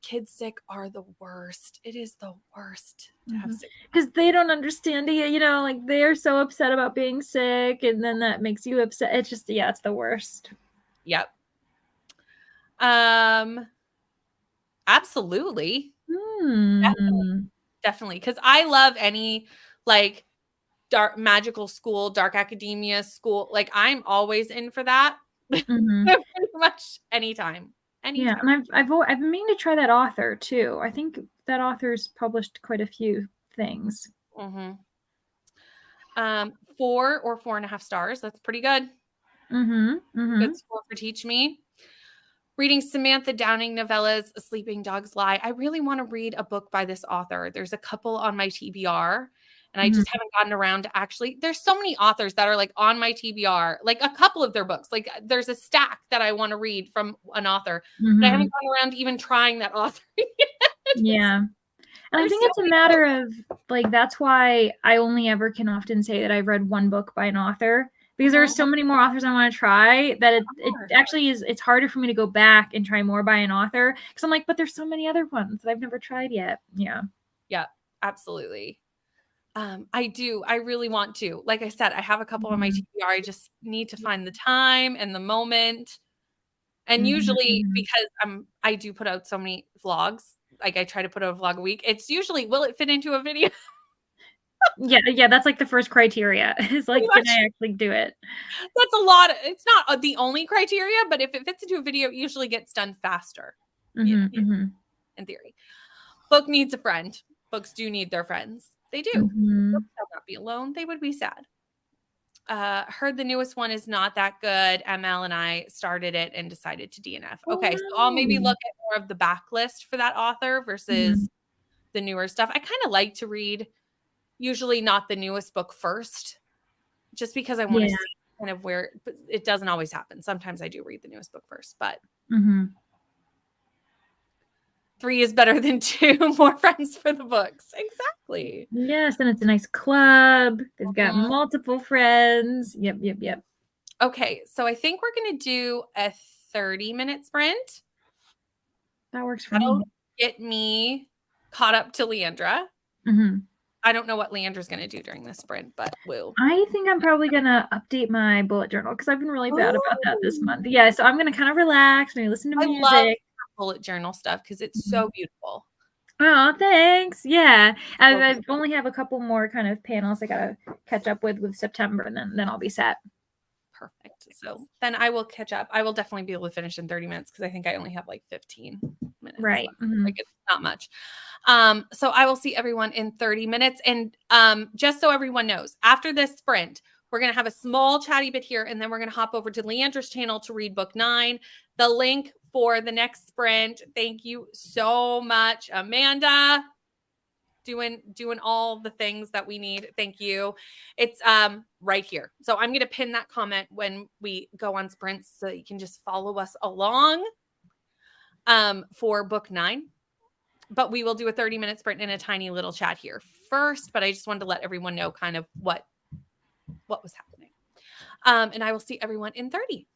Kids sick are the worst. It is the worst to have sick because they don't understand it. Like they're so upset about being sick, and then that makes you upset. It's just it's the worst. Yep. Absolutely. Definitely. Because I love any like dark magical school, dark academia school. Like I'm always in for that. Pretty much anytime. Yeah, anytime. and I've been meaning to try that author too. I think that author's published quite a few things. Mhm. 4 or 4.5 stars. That's pretty good. Mhm, Good mhm, score for Teach Me. Reading Samantha Downing novellas, A Sleeping Dog's Lie. I really want to read a book by this author. There's a couple on my TBR, and I mhm, just haven't gotten around to actually. There's so many authors that are like on my TBR, like a couple of their books. Like there's a stack that I want to read from an author, but I haven't mhm. gotten around to even trying that author yet. Yeah. And I There's think so it's a many matter books. of like that's why I only ever can often say that I've read one book by an author because there are Mhm. so many more authors I want to try that Of it course. actually is it's harder for me to go back and try more by an author because I'm like, but there's so many other ones that I've never tried yet. Yeah. Yeah, absolutely. I do. I really want to. Like I said, I have a couple on my Mhm. TBR. I just need to find the time and the moment. And Mhm, usually mhm. because I do put out so many vlogs, like I try to put out a vlog a week. It's usually will it fit into a video? Yeah, yeah, that's like the first criteria. Is Pretty like, can much. I actually do it? That's a lot. It's not the only criteria, but if it fits into a video, it usually gets done faster. You know, Mhm, mhm, in theory. Book needs a friend. Books do need their friends. They do. Books mhm. shall not be alone. They would be sad. Heard the newest one is not that good. ML and I started it and decided to DNF. Oh, Okay, so I'll maybe no. look at more of the backlist for that author versus Mhm. the newer stuff. I kind of like to read usually not the newest book first, just because I want to Yeah. see kind of where, but it doesn't always happen. Sometimes I do read the newest book first, but Mhm. 3 is better than 2. More friends for the books. Exactly. Yes, and it's a nice club. They've got Mhm. multiple friends. Yep, yep, yep. Okay, so I think we're going to do a 30-minute sprint. That works for That'll me. get me caught up to Leandra. Mhm. I don't know what Leandra's gonna do during this sprint, but we'll I think I'm probably gonna update my bullet journal because 'cause I've been really bad about that this month. Ooh, Yeah, so I'm gonna kind of relax, maybe listen to I love music. bullet journal stuff because it's Mhm. so beautiful. Aw, thanks. Yeah. So I've only have a couple more kind of panels I gotta catch up with September, and then I'll be set. perfect. So then I will catch up. I will definitely be able to finish in 30 minutes because I think I only have like 15 minutes Right. left. Like Mhm. it's not much. So I will see everyone in 30 minutes. And just so everyone knows, after this sprint, we're gonna have a small chatty bit here, and then we're gonna hop over to Leandra's channel to read book 9. The link for the next sprint. Thank you so much, Amanda. Doing all the things that we need. Thank you. It's right here. So I'm going to pin that comment when we go on sprints so you can just follow us along for book 9. But we will do a 30-minute sprint in a tiny little chat here first, but I just wanted to let everyone know kind of what was happening. And I will see everyone in 30.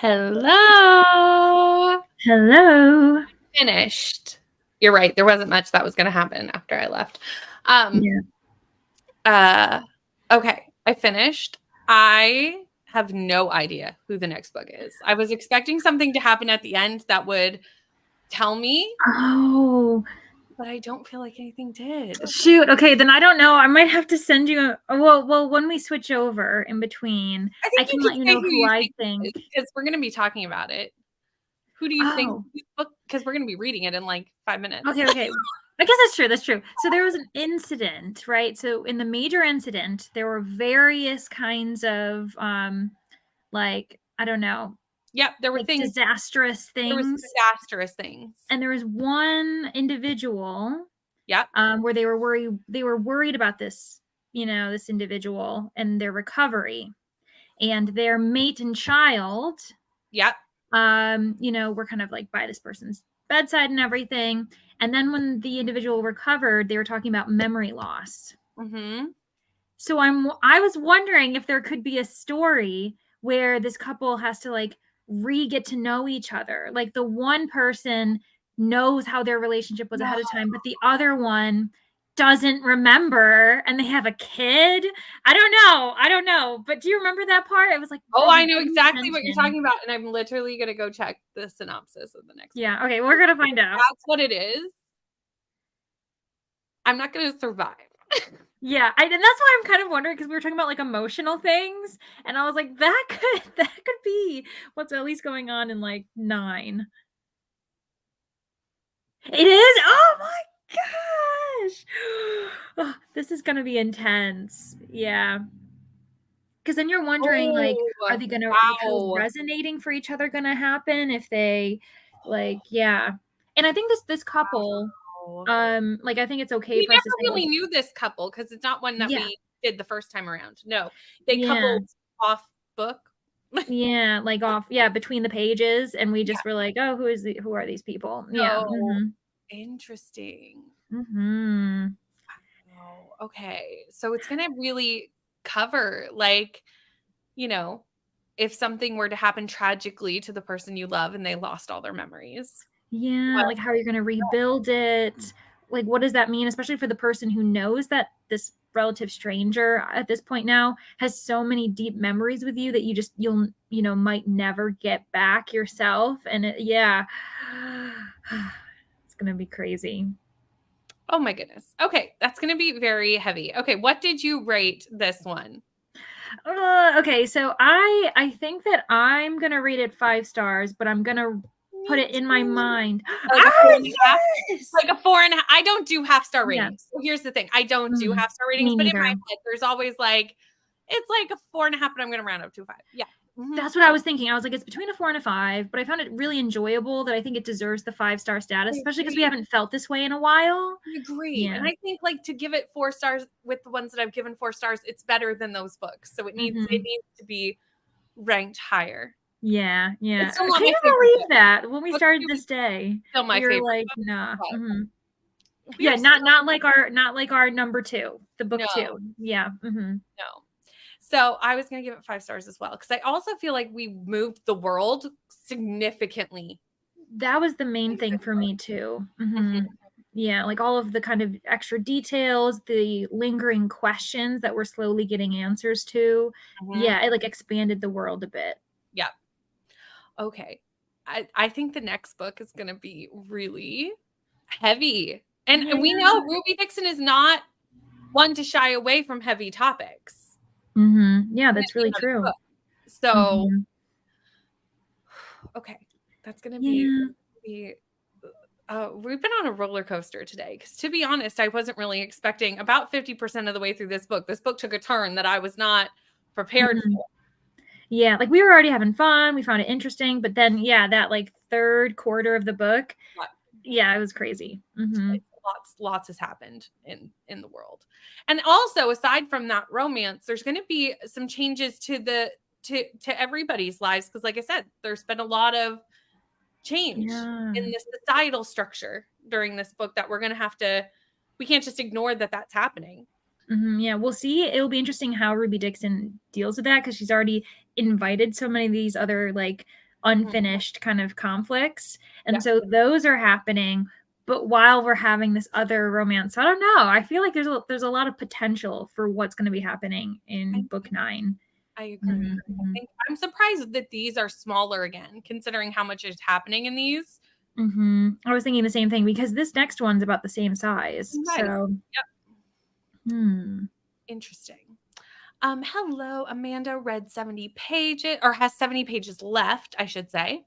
Hello. Hello. Finished. You're right. There wasn't much that was going to happen after I left. Yeah. Okay. I finished. I have no idea who the next book is. I was expecting something to happen at the end that would tell me, Oh, but I don't feel like anything did. shoot. Okay, then I don't know. I might have to send you well, when we switch over in between, I I think you can can let you say know who who you I think it is think. because we're going to be talking about it. Who do you think Oh, whose book? Because we're going to be reading it in like 5 minutes. okay. I guess that's true. That's true. So there was an incident, right? So in the major incident, there were various kinds of like, I don't know, Yep, there were like things. disastrous There was things. disastrous things. And there was one individual Yep. where they were worried about this, this individual and their recovery, and their mate and child, Yep. were kind of like by this person's bedside and everything. And then when the individual recovered, they were talking about memory loss. Mm-hmm. So I was wondering if there could be a story where this couple has to like get to know each other. Like the one person knows how their relationship was No. ahead of time, but the other one doesn't remember and they have a kid. I don't know. But do you remember that part? It was like Oh, of I know huge exactly what you're tension. talking about, and I'm literally gonna go check the synopsis of the next one. Yeah, okay, we're gonna find out. That's what it is. I'm not gonna survive. Yeah, and that's why I'm kind of wondering because we were talking about like emotional things, and I was like, that could be what's at least going on in like 9. It is? Oh my gosh. Oh, this is gonna be intense. Yeah. Because then you're wondering, like, Oh, are they gonna like how's wow. resonating for each other gonna happen if they like, yeah. And I think this couple, Wow. like I think it's okay We for us to never say, like, really knew this couple because it's not one that yeah, we did the first time around. No, they yeah. coupled off book. Yeah, like off, yeah, between the pages, and we Yeah. just were like, "Oh, who are these people?" Yeah, So mhm, interesting. mhm. Oh, okay. So it's gonna really cover like, you know, if something were to happen tragically to the person you love and they lost all their memories. Yeah, Well, like how you're gonna rebuild it. Like, what does that mean? Especially for the person who knows that this relative stranger at this point now has so many deep memories with you that you'll might never get back yourself. And yeah, it's gonna be crazy. oh my goodness. Okay, that's gonna be very heavy. Okay, what did you rate this one? Okay, so I think that I'm gonna rate it 5 stars, but I'm gonna put Me it in my too. mind. Like a Ah, 4.5? yes! Like a 4.5. I don't do half-star Yeah. ratings. So here's the thing. I don't do Mhm. half-star ratings, Me but in my neither. head, there's always like, it's like a 4.5, but I'm gonna round up to a 5. Yeah. Mhm. That's what I was thinking. I was like, it's between a 4 and a 5, but I found it really enjoyable that I think it deserves the 5-star status, I especially because we agree. haven't felt this way in a while. I agree. Yeah. And I think like to give it 4 stars with the ones that I've given 4 stars, it's better than those books. So it Mhm. needs to be ranked higher. Yeah, It's yeah. still Can not my you favorite believe book. that when we Book started 2 is this day, still my we were favorite like, book, "Nah." but Mhm. we are Yeah, still not like our number 2, the book no, 2. Yeah, mhm. no. So I was gonna give it 5 stars as well because I also feel like we moved the world significantly That was the main in thing this for book. me too. Mhm, Mhm. Yeah, like all of the kind of extra details, the lingering questions that we're slowly getting answers to. mhm. Yeah, it like expanded the world a bit. Yep. Okay. I think the next book is gonna be really heavy. And we know Yeah. Ruby Dixon is not one to shy away from heavy topics Mhm. Yeah, in that's any really other true. book. So, Mhm. okay, that's gonna Yeah. be we've been on a roller coaster today because to be honest, I wasn't really expecting about 50% of the way through this book. This book took a turn that I was not prepared Mhm. for. Yeah, like we were already having fun, we found it interesting, but then yeah, that like 3rd quarter of the book, But yeah, it was crazy. Mhm. lots has happened in the world. And also aside from that romance, there's going to be some changes to the to everybody's lives because like I said, there's been a lot of change Yeah. in the societal structure during this book that we're going to have to we can't just ignore that that's happening. Mhm, yeah, we'll see. It'll be interesting how Ruby Dixon deals with that because she's already invited so many of these other, like, unfinished kind of conflicts. And Yeah. so those are happening, but while we're having this other romance. So I don't know. I feel like there's a lot of potential for what's going to be happening in book 9. I agree. I think I'm surprised that these are smaller again, considering how much is happening in these. I was thinking the same thing because this next one's about the same size. Nice. So, Interesting. Hello, Amanda read 70 pages or has 70 pages left, I should say.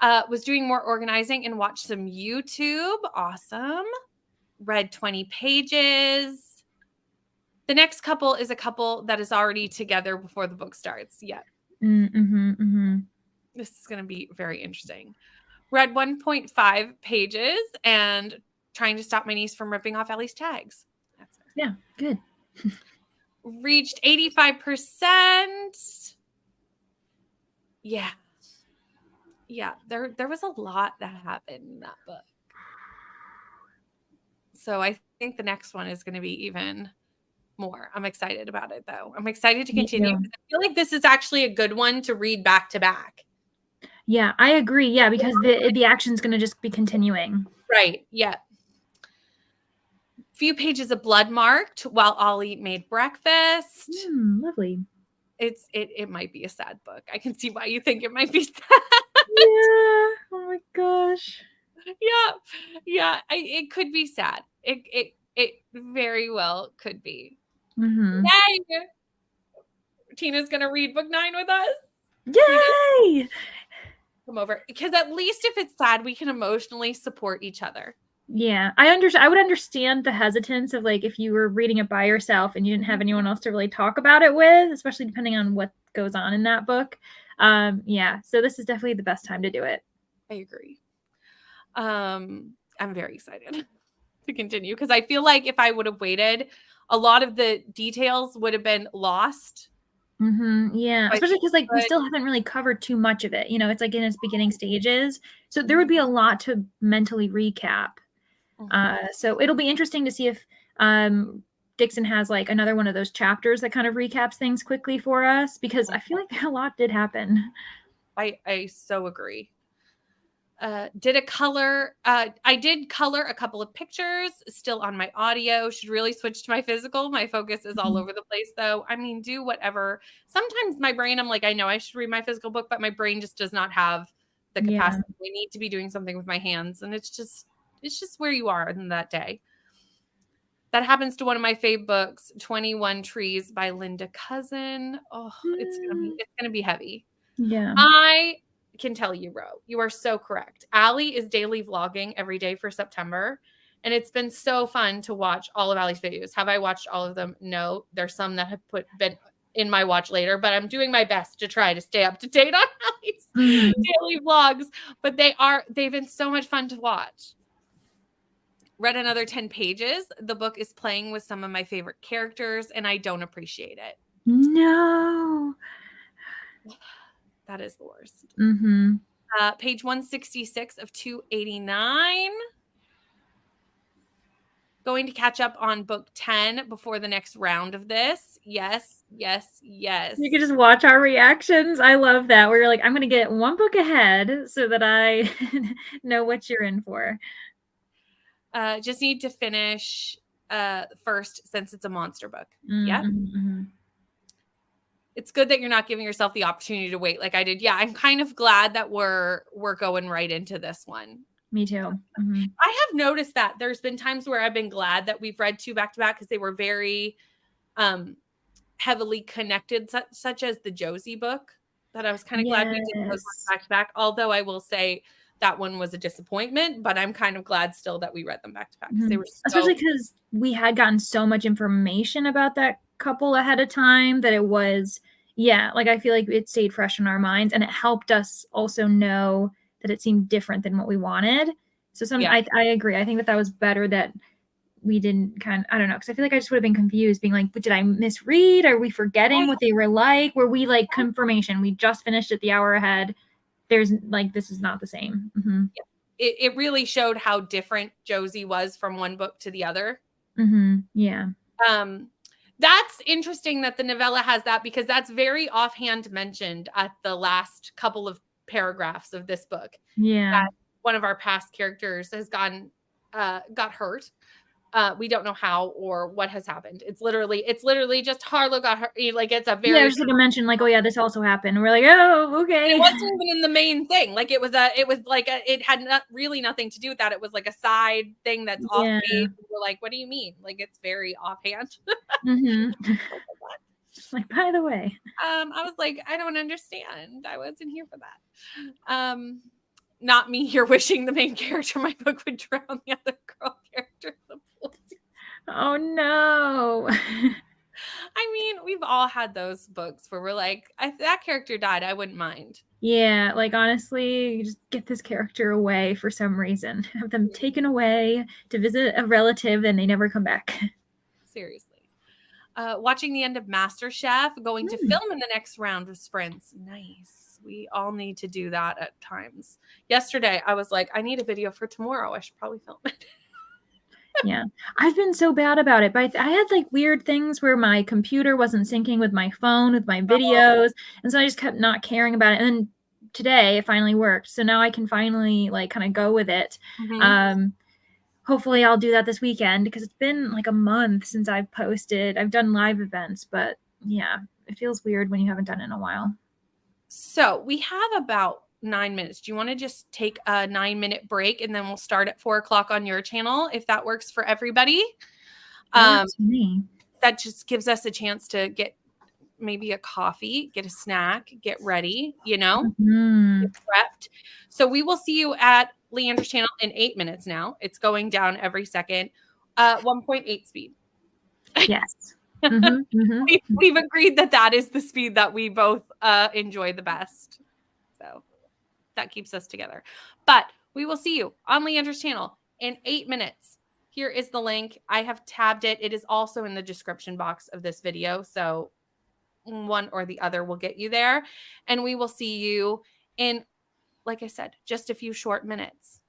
Was doing more organizing and watched some YouTube. Awesome. Read 20 pages. The next couple is a couple that is already together before the book starts. Yeah. This is going to be very interesting. Read 1.5 pages and trying to stop my niece from ripping off Ellie's tags. That's her. Yeah, good. Reached 85%. Yeah. Yeah, there was a lot that happened in that book. So I think the next one is going to be even more. I'm excited about it, though. I'm excited to continue. I feel like this is actually a good one to read back to back. Yeah, I agree. Yeah, because the action's going to just be continuing. Right. Yeah. Few pages of blood marked while Ollie made breakfast. Lovely. It might be a sad book. I can see why you think it might be sad. Yeah. Oh my gosh. Yeah. It could be sad. It very well could be. Yay! Tina's gonna read book 9 with us. Yay! Come over, because at least if it's sad, we can emotionally support each other. Yeah, I would understand the hesitance of like if you were reading it by yourself and you didn't have anyone else to really talk about it with, especially depending on what goes on in that book. Yeah, so this is definitely the best time to do it. I agree. I'm very excited to continue because I feel like if I would have waited, a lot of the details would have been lost. Yeah, especially because like we still haven't really covered too much of it. You know, it's like in its beginning stages, so there would be a lot to mentally recap. So it'll be interesting to see if Dixon has like another one of those chapters that kind of recaps things quickly for us, because I feel like a lot did happen. I so agree. I did color a couple of pictures still on my audio. Should really switch to my physical. My focus is all over the place though. I mean, do whatever. Sometimes my brain, I'm like, I know I should read my physical book, but my brain just does not have the capacity. I need to be doing something with my hands. And it's just where you are in that day. That happens to one of my fave books, 21 Trees by Linda Cousin. Oh, it's gonna be heavy. Yeah. I can tell you, Ro, you are so correct. Allie is daily vlogging every day for September, and it's been so fun to watch all of Allie's videos. Have I watched all of them? No, there's some that have been in my watch later, but I'm doing my best to try to stay up to date on Allie's daily vlogs. But they've been so much fun to watch. Read another 10 pages. The book is playing with some of my favorite characters, and I don't appreciate it. No. That is the worst. Page 166 of 289. Going to catch up on book 10 before the next round of this. Yes. You can just watch our reactions. I love that. Where you're like, I'm going to get one book ahead so that I know what you're in for. Just need to finish first since it's a monster book. Yeah. It's good that you're not giving yourself the opportunity to wait like I did. Yeah, I'm kind of glad that we're going right into this one. Me too. I have noticed that there's been times where I've been glad that we've read 2 back-to-back because they were very heavily connected, such as the Josie book, that I was kind of glad we did those back-to-back. Although I will say that one was a disappointment, but I'm kind of glad still that we read them back-to-back because they were especially because we had gotten so much information about that couple ahead of time that it was, like I feel like it stayed fresh in our minds, and it helped us also know that it seemed different than what we wanted. So I agree. I think that was better that we didn't I don't know, because I feel like I just would have been confused, being like, but did I misread? Are we forgetting what they were like? Were we like confirmation? We just finished it the hour ahead. There's like, this is not the same. It really showed how different Josie was from one book to the other. Yeah. That's interesting that the novella has that, because that's very offhand mentioned at the last couple of paragraphs of this book. Yeah. That one of our past characters has got hurt. We don't know how or what has happened. It's literally just Harlow got hurt. Like it's a very Yeah, just like a mention, like, oh yeah, this also happened. And we're like, oh, okay. It wasn't even in the main thing. Like it was it had really nothing to do with that. It was like a side thing that's off page. We're like, what do you mean? Like it's very offhand. Like, by the way. I was like, I don't understand. I wasn't here for that. Not me here wishing the main character in my book would drown the other girl character in the pool. Oh no. I mean, we've all had those books where we're like, if that character died, I wouldn't mind. Yeah, like honestly, just get this character away for some reason. Have them taken away to visit a relative and they never come back. Seriously. Watching the end of MasterChef, going to film in the next round of sprints. Nice. We all need to do that at times. Yesterday, I was like, I need a video for tomorrow. I should probably film it. Yeah. I've been so bad about it, but I had like weird things where my computer wasn't syncing with my phone, with my videos. And so I just kept not caring about it. And then today it finally worked. So now I can finally like kind of go with it. Hopefully I'll do that this weekend because it's been like a month since I've posted. I've done live events, but yeah, it feels weird when you haven't done it in a while. So we have about 9 minutes. Do you want to just take a 9-minute break and then we'll start at 4:00 on your channel if that works for everybody? That works for me. That just gives us a chance to get maybe a coffee, get a snack, get ready, get prepped. So we will see you at Leandra's channel in 8 minutes now. It's going down every second. 1.8 speed. Yes. We've agreed that is the speed that we both enjoy the best. So that keeps us together. But we will see you on Leandra's channel in 8 minutes. Here is the link. I have tabbed it. It is also in the description box of this video. So one or the other will get you there. And we will see you in, like I said, just a few short minutes.